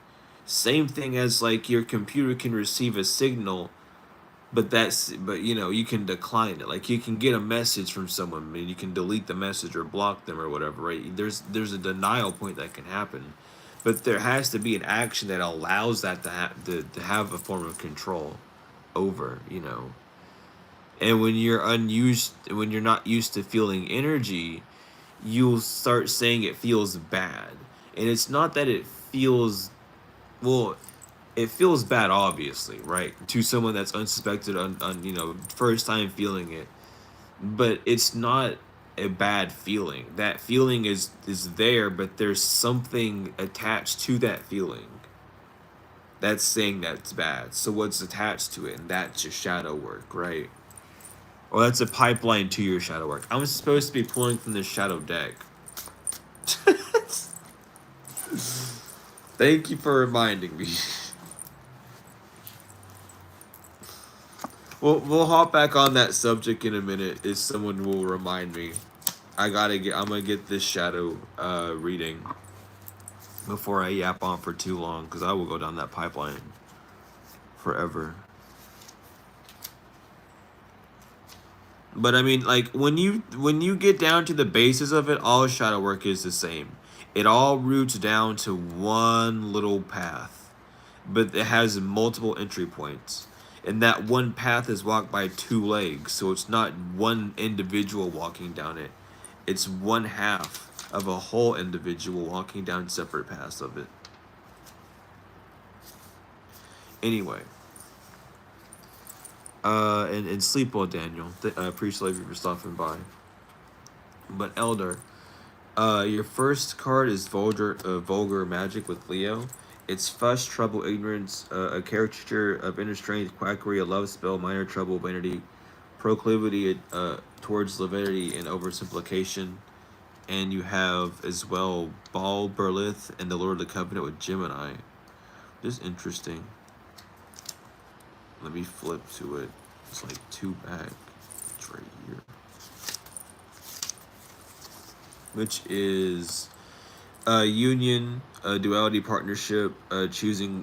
Same thing as like your computer can receive a signal, but you know, you can decline it. Like you can get a message from someone and you can delete the message or block them or whatever, right? There's a denial point that can happen, but there has to be an action that allows that to have a form of control over, you know. And when you're not used to feeling energy, you'll start saying it feels bad. And it's not that it feels, well, it feels bad, obviously, right, to someone that's unsuspected, on you know, first time feeling it, but it's not a bad feeling. That feeling is there, but there's something attached to that feeling that's saying that's bad. So what's attached to it? And that's your shadow work, right? Well, that's a pipeline to your shadow work. I'm supposed to be pulling from the shadow deck. Thank you for reminding me. We'll hop back on that subject in a minute if someone will remind me. I'm gonna get this shadow reading before I yap on for too long, because I will go down that pipeline forever. But I mean, like when you get down to the basis of it, all shadow work is the same. It all roots down to one little path, but it has multiple entry points. And that one path is walked by two legs, so it's not one individual walking down it. It's one half of a whole individual walking down separate paths of it. Anyway, and sleep well, Daniel. Appreciate you for stopping by. But Elder, your first card is vulgar magic with Leo. It's fuss, trouble, ignorance, a caricature of inner strength, quackery, a love spell, minor trouble, vanity, proclivity towards levity, and oversimplification. And you have as well Baal, Berlith, and the Lord of the Covenant with Gemini. This is interesting. Let me flip to it. It's like two back. It's right here. Which is Union, duality, partnership, choosing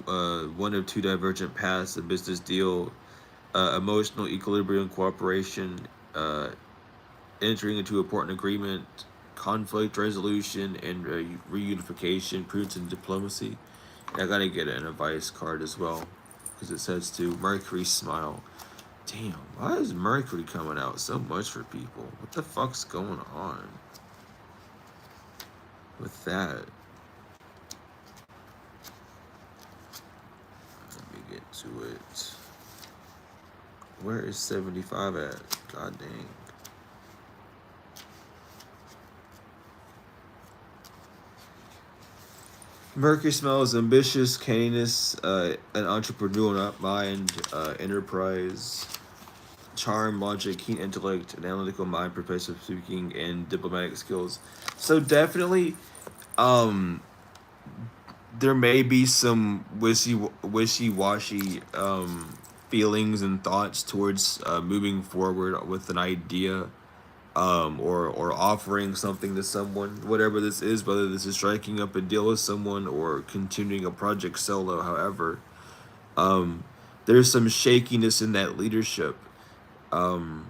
one of two divergent paths, a business deal, emotional equilibrium, cooperation, uh, entering into important agreement, conflict resolution, and reunification, prudence and diplomacy. And I gotta get an advice card as well, because it says to Mercury smile. Damn, why is Mercury coming out so much for people? What the fuck's going on with that? Let me get to it. Where is 75 at? God dang. Mercury smells ambitious, canniness, an entrepreneurial mind, enterprise, charm, logic, keen intellect, an analytical mind, persuasive speaking, and diplomatic skills. So definitely, um, there may be some wishy washy feelings and thoughts towards moving forward with an idea, or offering something to someone, whatever this is, whether this is striking up a deal with someone or continuing a project solo. However, there's some shakiness in that leadership. Um,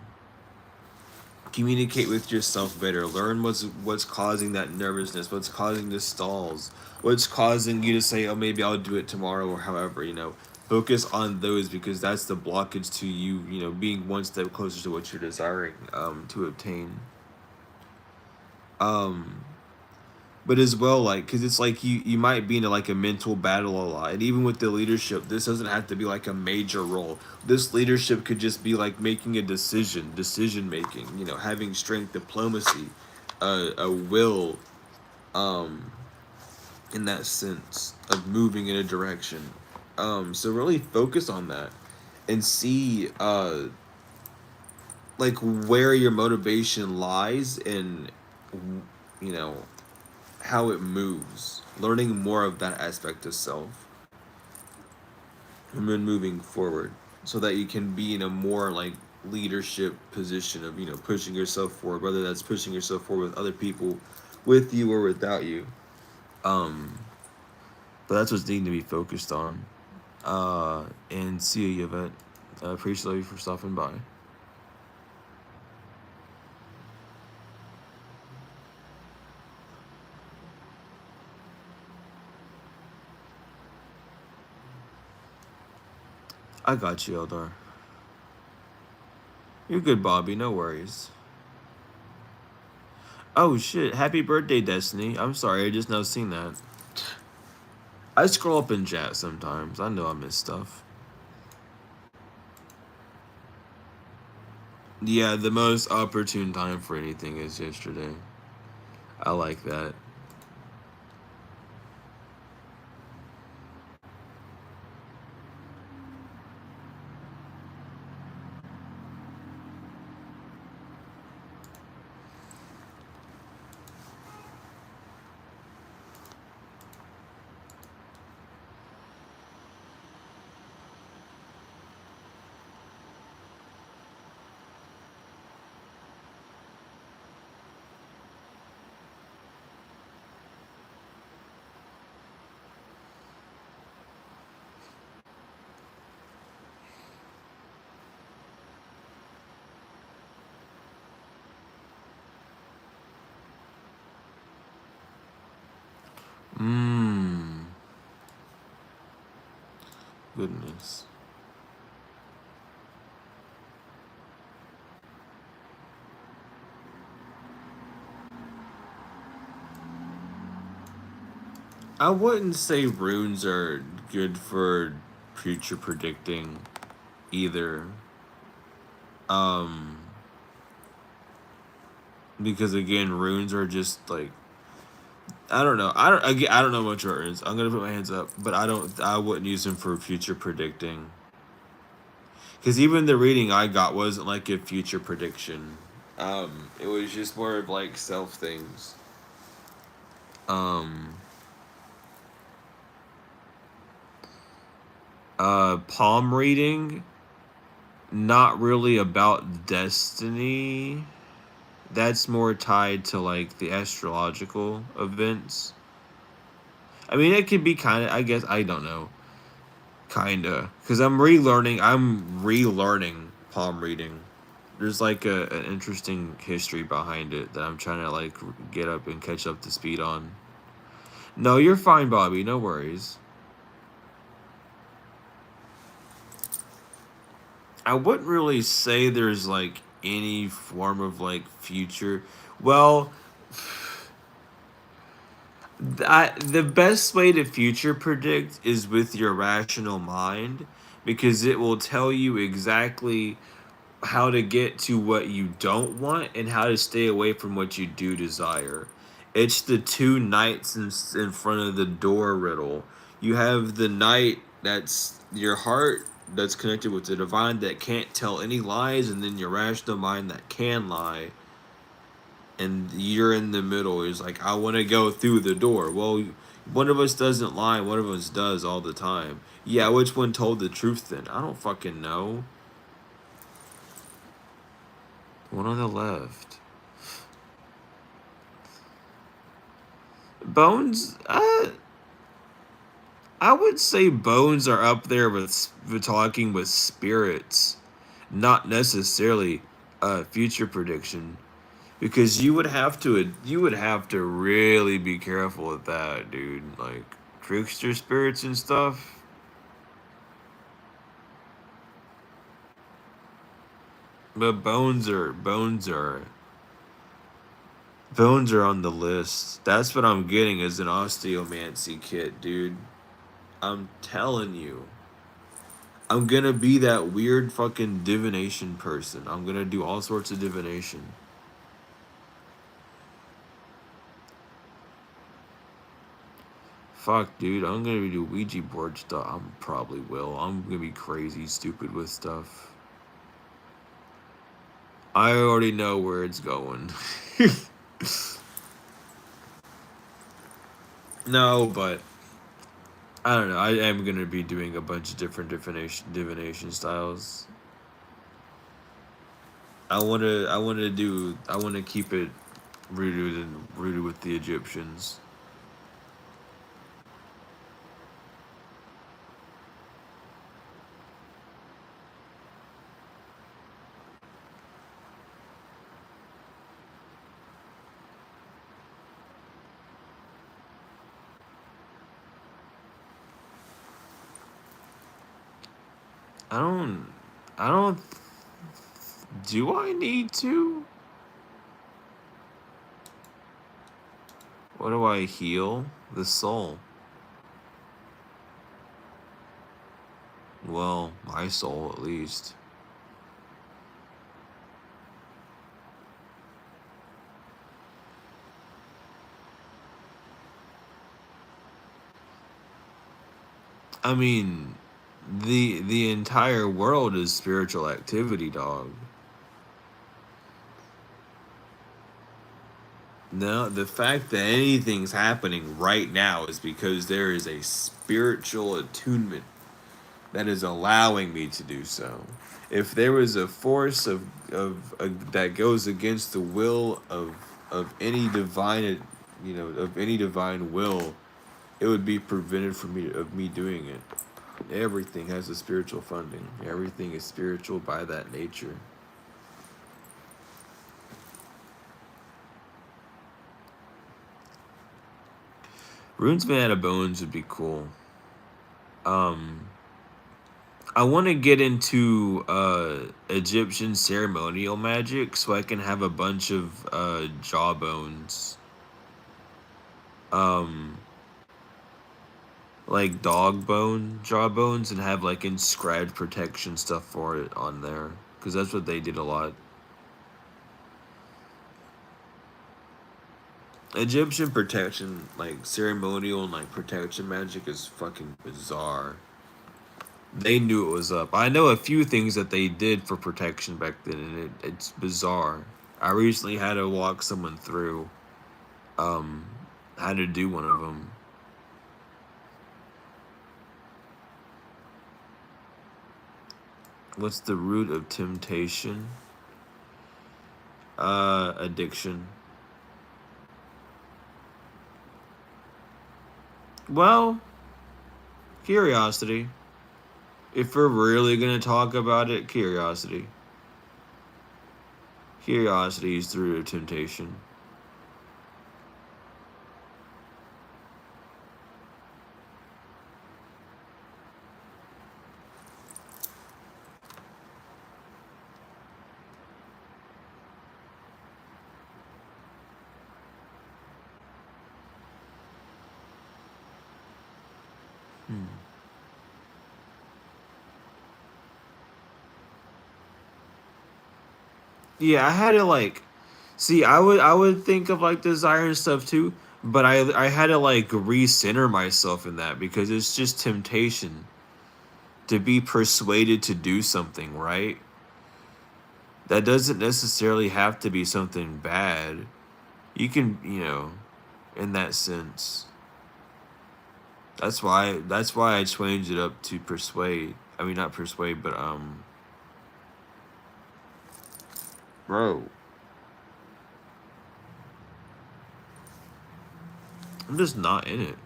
Communicate with yourself better. Learn what's causing that nervousness, what's causing the stalls, what's causing you to say, "Oh, maybe I'll do it tomorrow," or however. Focus on those, because that's the blockage to you. Being one step closer to what you're desiring to obtain. Um, but as well, like, because it's like you might be in like a mental battle a lot, and even with the leadership, this doesn't have to be like a major role. This leadership could just be like making a decision making, having strength, diplomacy, a will, um in that sense of moving in a direction. So really focus on that and see like where your motivation lies, and you know how it moves, learning more of that aspect of self, and then moving forward, so that you can be in a more like leadership position of pushing yourself forward, whether that's pushing yourself forward with other people, with you or without you. um but that's what's needing to be focused on. And see you, Yvette. Appreciate you for stopping by. I got you, Eldar. You're good, Bobby. No worries. Oh shit! Happy birthday, Destiny. I'm sorry, I just now seen that. I scroll up in chat sometimes. I know I miss stuff. Yeah, the most opportune time for anything is yesterday. I like that. Mmm. Goodness. I wouldn't say runes are good for future predicting either. Um, because again, runes are just like, I don't know. I don't know much about runes. I'm gonna put my hands up, but I wouldn't use them for future predicting. Because even the reading I got wasn't like a future prediction. It was just more of like self things. Um, Palm reading, not really about destiny. That's more tied to like the astrological events. I mean, it could be kind of. I guess I don't know. Kinda, because I'm relearning. I'm relearning palm reading. There's like an interesting history behind it that I'm trying to like get up and catch up to speed on. No, you're fine, Bobby. No worries. I wouldn't really say there's like any form of like future. Well, the best way to future predict is with your rational mind because it will tell you exactly how to get to what you don't want and how to stay away from what you do desire. It's the two knights in front of the door riddle. You have the knight that's your heart that's connected with the divine that can't tell any lies, and then your rational mind that can lie. And you're in the middle. Is like, I want to go through the door. Well, one of us doesn't lie, one of us does all the time. Yeah, which one told the truth then? I don't fucking know. One on the left. Bones, I would say bones are up there with talking with spirits, not necessarily a future prediction, because you would have to really be careful with that, dude. Like trickster spirits and stuff. But bones are on the list. That's what I'm getting as an osteomancy kit, dude. I'm telling you. I'm gonna be that weird fucking divination person. I'm gonna do all sorts of divination. Fuck, dude. I'm gonna do Ouija board stuff. I probably will. I'm gonna be crazy stupid with stuff. I already know where it's going. No, but I don't know. I am gonna be doing a bunch of different divination styles. I wanna keep it rooted with the Egyptians. I don't I don't do I need to? What do I heal? The soul. Well, my soul at least. I mean, the entire world is spiritual activity, dog. No, the fact that anything's happening right now is because there is a spiritual attunement that is allowing me to do so. If there was a force of that goes against the will of any divine, of any divine will, it would be prevented from me doing it. Everything has a spiritual funding. Everything is spiritual by that nature. Runes made out of bones would be cool. Um, I want to get into Egyptian ceremonial magic so I can have a bunch of jawbones. Um, like dog bone jawbones and have like inscribed protection stuff for it on there because that's what they did a lot. Egyptian protection, like ceremonial and like protection magic, is fucking bizarre. They knew it was up. I know a few things that they did for protection back then, and it's bizarre. I recently had to walk someone through, um, how to do one of them. What's the root of temptation? Addiction. Well, curiosity. If we're really gonna talk about it, curiosity. Curiosity is through temptation. Hmm. Yeah, I had to like see. I would think of like desire and stuff too, but I had to like recenter myself in that because it's just temptation to be persuaded to do something, right? That doesn't necessarily have to be something bad. You can, in that sense. That's why I changed it up to persuade. I mean, not persuade, but bro, I'm just not in it.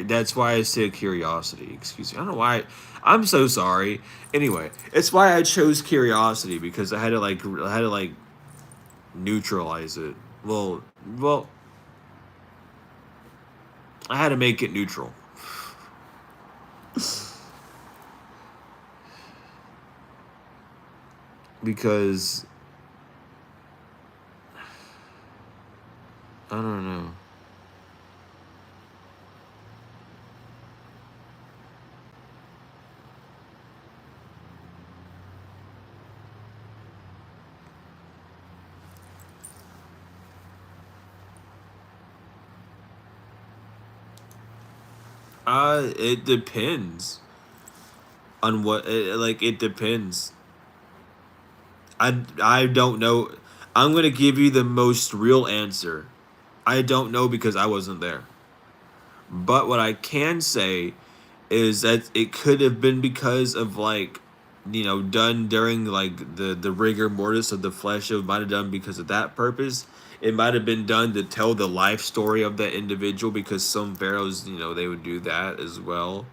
That's why I said curiosity. Excuse me. I don't know why. I'm so sorry. Anyway, it's why I chose curiosity because I had to like neutralize it. Well, I had to make it neutral because I don't know. It depends on like it depends. I don't know. I'm gonna give you the most real answer. I don't know because I wasn't there. But what I can say is that it could have been because of like, done during like the rigor mortis of the flesh. It might have done because of that purpose. It might have been done to tell the life story of that individual because some pharaohs, they would do that as well.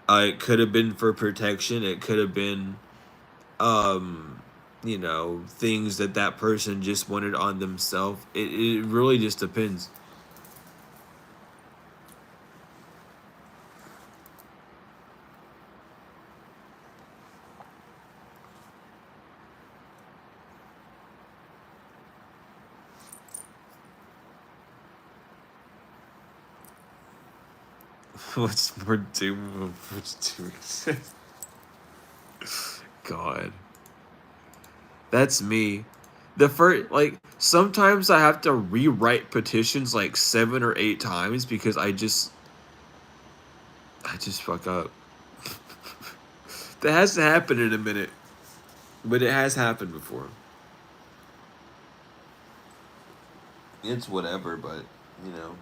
It could have been for protection. It could have been things that that person just wanted on themselves. It really just depends. What's more doom? What's doing? God, that's me. The first, like, sometimes I have to rewrite petitions like 7 or 8 times because I just fuck up. That hasn't happened in a minute, but it has happened before. It's whatever, but you know,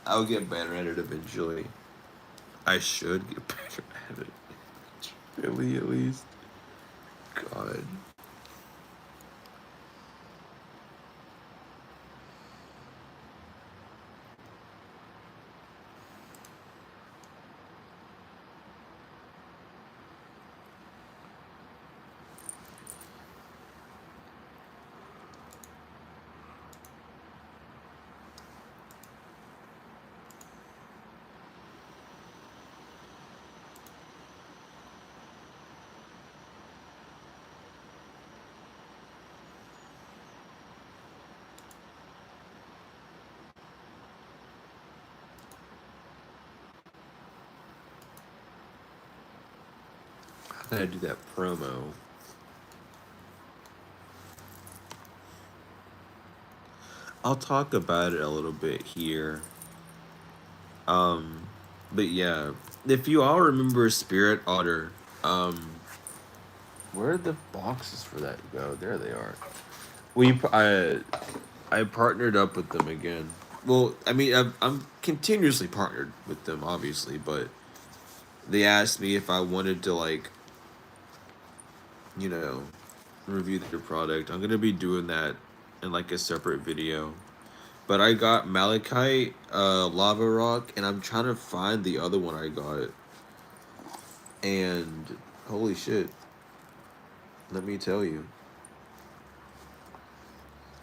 I'll get better at it eventually. I should get better at it. Really, at least. God. How did I do that promo? I'll talk about it a little bit here. Um, but yeah, if you all remember Spirit Otter, where did the boxes for that go? There they are. I partnered up with them again. Well, I mean, I'm continuously partnered with them, obviously, but they asked me if I wanted to like, you know, review their product. I'm gonna be doing that in like a separate video. But I got Malachi, Lava Rock, and I'm trying to find the other one I got. And holy shit, let me tell you,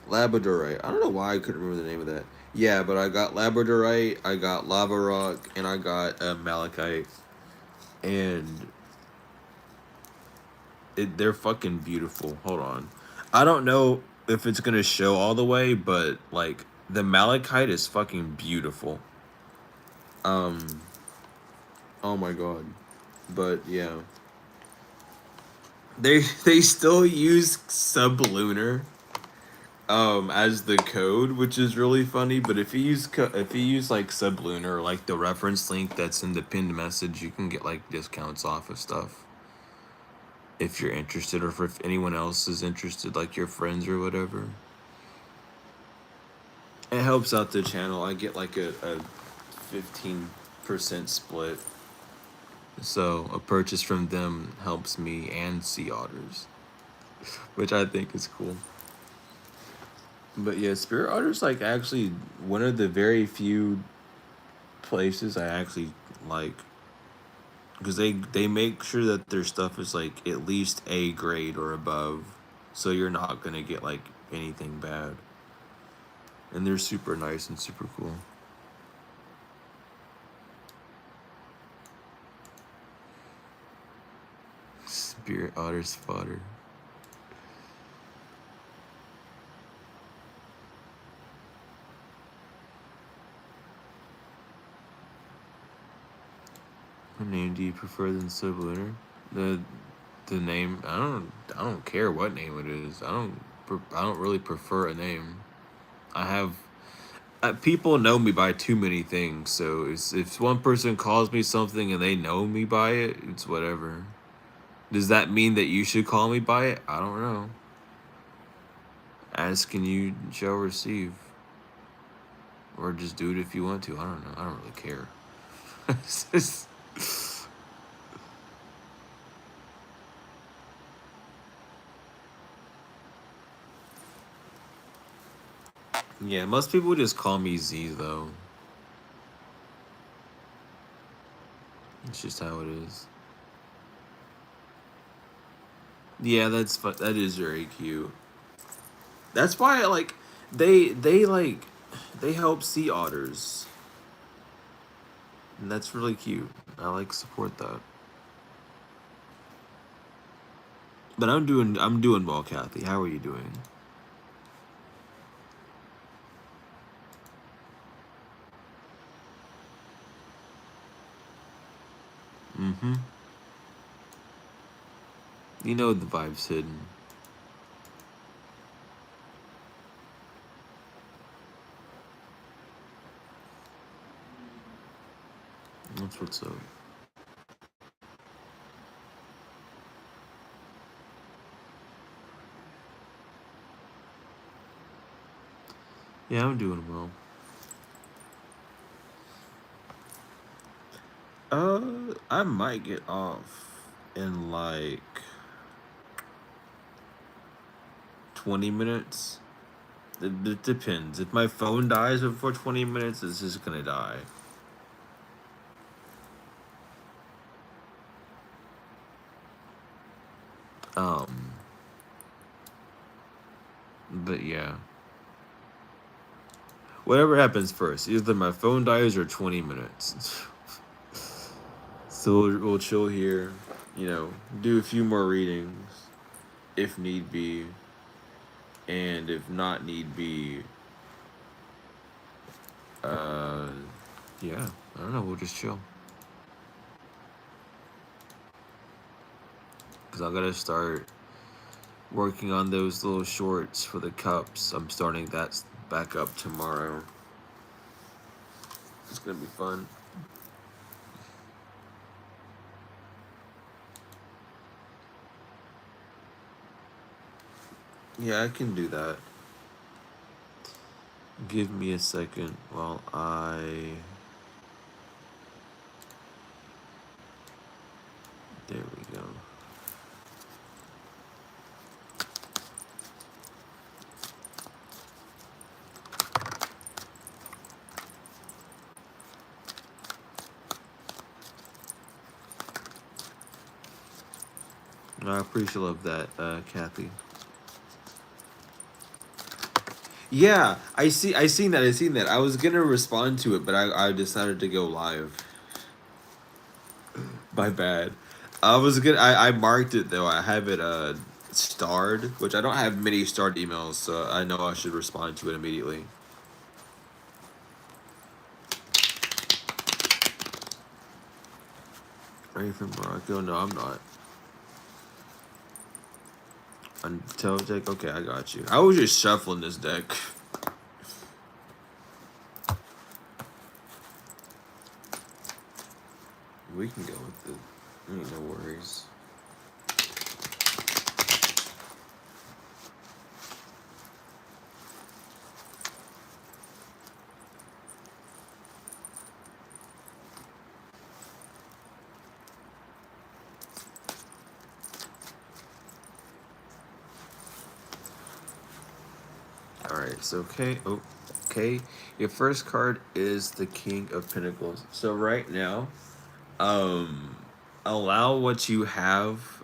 Labradorite. I don't know why I couldn't remember the name of that. Yeah, but I got Labradorite, I got Lava Rock, and I got Malachite, and they're fucking beautiful. Hold on, I don't know if it's gonna show all the way, but like the Malachite is fucking beautiful. Um, oh my god, but yeah, they still use sublunar as the code, which is really funny. But if you use if you use like sublunar, like the reference link that's in the pinned message, you can get like discounts off of stuff if you're interested, or if anyone else is interested, like your friends or whatever. It helps out the channel. I get like a 15% split, so a purchase from them helps me and Sea Otters, which I think is cool. But yeah, Spirit Otter's like actually one of the very few places I actually like, because they make sure that their stuff is like at least A grade or above, so you're not gonna get like anything bad. And they're super nice and super cool. Spirit Otter's fodder. What name do you prefer than Subliminal? The the name, I don't care what name it is. I don't really prefer a name. I have people know me by too many things, so if one person calls me something and they know me by it, it's whatever. Does that mean that you should call me by it? I don't know. Ask and you shall receive. Or just do it if you want to. I don't know. I don't really care. It's just... Yeah, most people just call me Z, though. It's just how it is. Yeah, that is very cute. That's why I like like they help sea otters. And that's really cute. I like support that. But I'm doing well, Kathy. How are you doing? Mm-hmm. You know the vibe's hidden. That's what's up. Yeah, I'm doing well. I might get off in like 20 minutes. It depends. If my phone dies before 20 minutes, it's just gonna die. Um, but yeah. Whatever happens first, either my phone dies or 20 minutes. So we'll chill here, do a few more readings if need be, and if not need be, uh, yeah, I don't know, we'll just chill. Because I gotta start working on those little shorts for the cups. I'm starting that back up tomorrow. It's gonna be fun. Yeah, I can do that. Give me a second while There we go. I appreciate love that, Kathy. Yeah, I seen that. I seen that. I was gonna respond to it, but I decided to go live. My bad. I was gonna. I marked it though. I have it starred, which I don't have many starred emails, so I know I should respond to it immediately. Are you from Morocco? No, I'm not. Until deck. Okay, I got you. I was just shuffling this deck. We can go with it. Ain't no worries. Alright, so okay. Oh, okay. Your first card is the King of Pentacles. So right now, um, allow what you have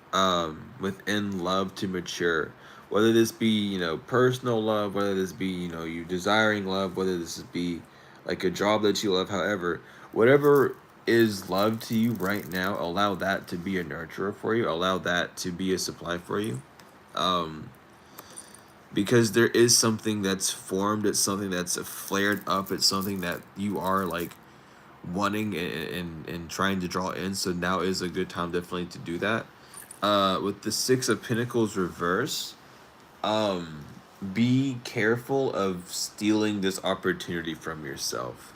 within love to mature. Whether this be, personal love, whether this be, you desiring love, whether this be like a job that you love, however, whatever is love to you right now, allow that to be a nurturer for you. Allow that to be a supply for you. Um, because there is something that's formed, it's something that's flared up, it's something that you are like wanting and trying to draw in. So now is a good time definitely to do that. With the Six of Pentacles reverse, um be careful of stealing this opportunity from yourself,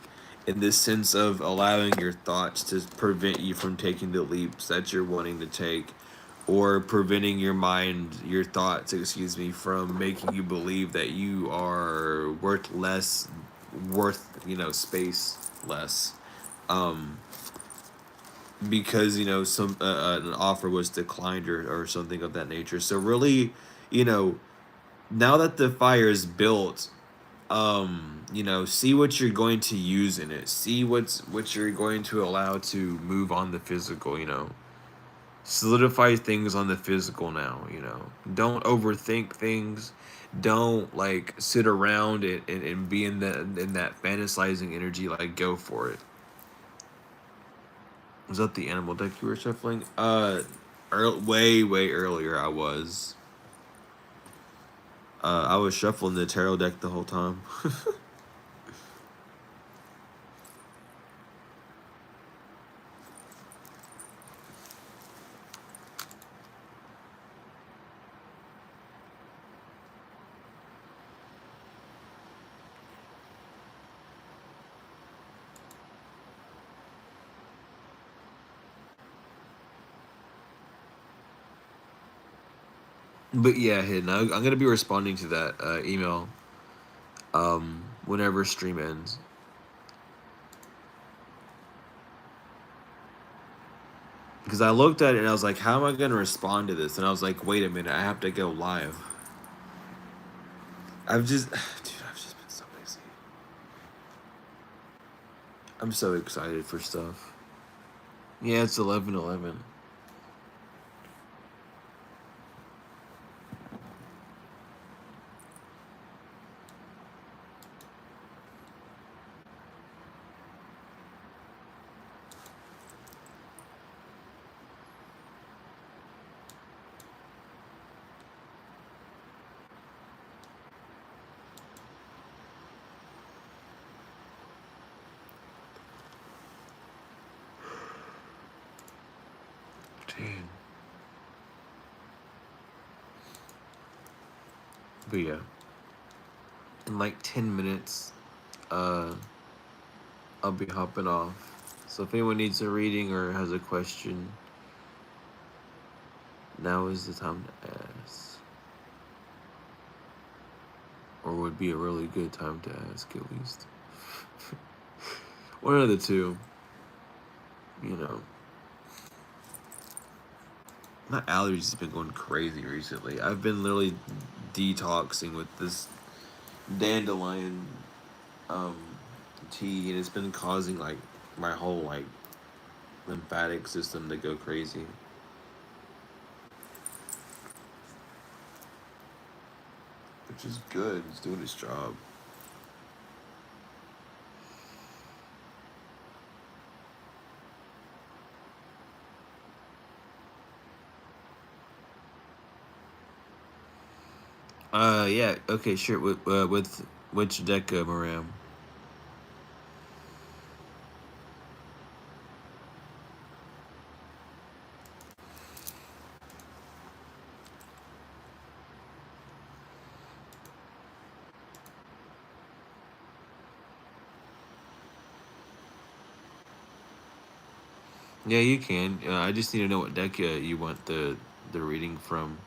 in this sense of allowing your thoughts to prevent you from taking the leaps that you're wanting to take, or preventing your thoughts, excuse me, from making you believe that you are worth less, space less, um because some an offer was declined, or something of that nature. So really, you know now that the fire is built, see what you're going to use in it, see what you're going to allow to move on the physical, solidify things on the physical now. Don't overthink things, don't like sit around and be in that fantasizing energy. Like, go for it. Was that the animal deck you were shuffling? Way earlier. I was shuffling the tarot deck the whole time. But yeah, Hidden, I'm gonna be responding to that email whenever stream ends. Because I looked at it and I was like, how am I gonna respond to this? And I was like, wait a minute, I have to go live. Dude, I've just been so busy. I'm so excited for stuff. Yeah, it's 11:11. Damn. But yeah, in like 10 minutes, uh, I'll be hopping off. So if anyone needs a reading or has a question, now is the time to ask. Or would be a really good time to ask, at least. One of the two. You know. My allergies have been going crazy recently. I've been literally detoxing with this dandelion um, tea, and it's been causing like my whole like lymphatic system to go crazy. which is good. He's doing his job. Yeah, okay, sure. With which deck, Maram? Yeah, you can. I just need to know what deck you want the reading from.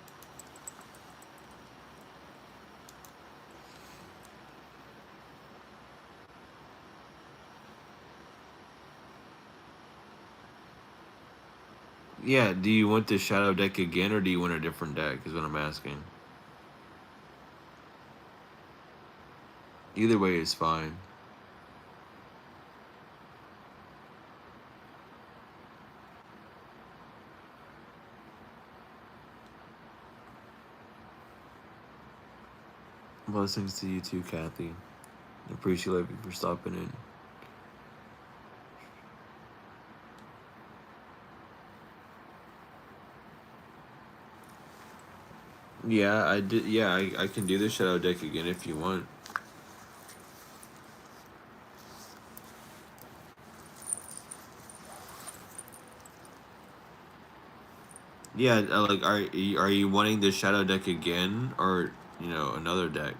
Yeah, do you want the shadow deck again, or do you want a different deck? Is what I'm asking. Either way is fine. Blessings to you too, Kathy. Appreciate you for stopping in. Yeah, I did. Yeah, I can do the shadow deck again if you want. Yeah, like, are you wanting the shadow deck again, or another deck?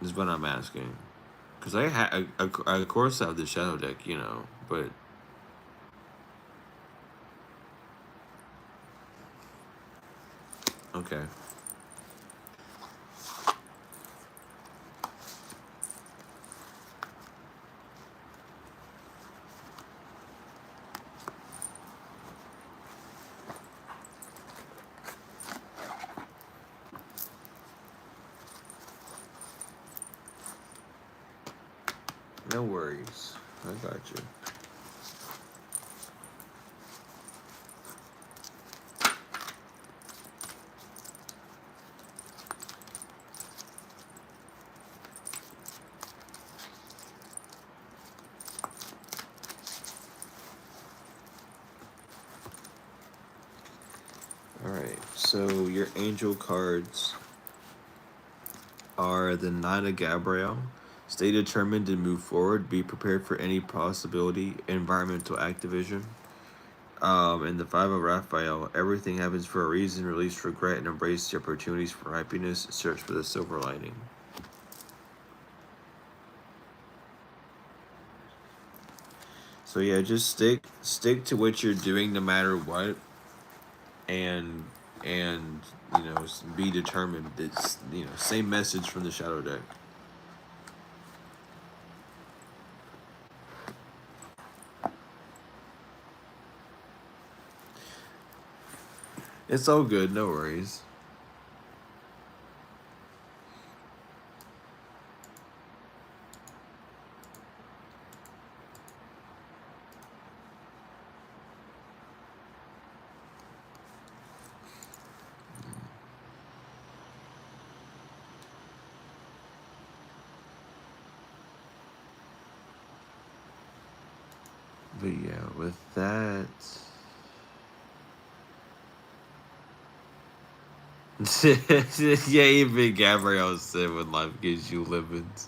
Is what I'm asking. Because I of course have the shadow deck, but okay. No worries. I got you. Alright, so your angel cards are the Nine of Gabriel. Stay determined and move forward. Be prepared for any possibility. Environmental activism. And the Five of Raphael. Everything happens for a reason. Release regret and embrace the opportunities for happiness. Search for the silver lining. So yeah, just stick to what you're doing no matter what, and be determined. It's same message from the shadow deck. It's all good, no worries. But yeah, with that. Yeah, even Gabrielle said when life gives you lemons.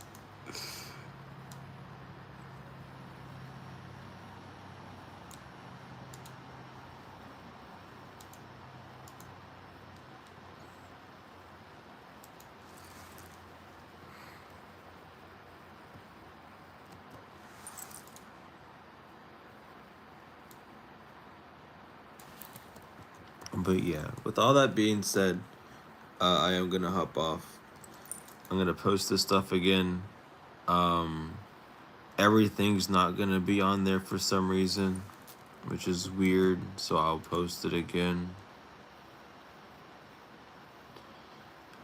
But yeah, with all that being said, I am gonna hop off. I'm gonna post this stuff again. Everything's not gonna be on there for some reason, which is weird, so I'll post it again.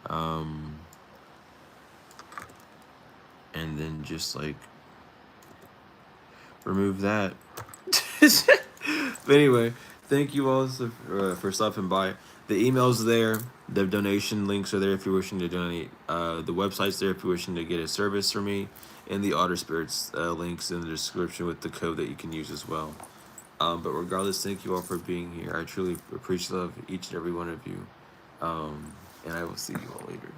And then just like remove that. But anyway, thank you all for stopping by. The email's there. The donation links are there if you're wishing to donate. The website's there if you're wishing to get a service from me, and the Otter Spirits links in the description with the code that you can use as well. But regardless, thank you all for being here. I truly appreciate each and every one of you. And I will see you all later.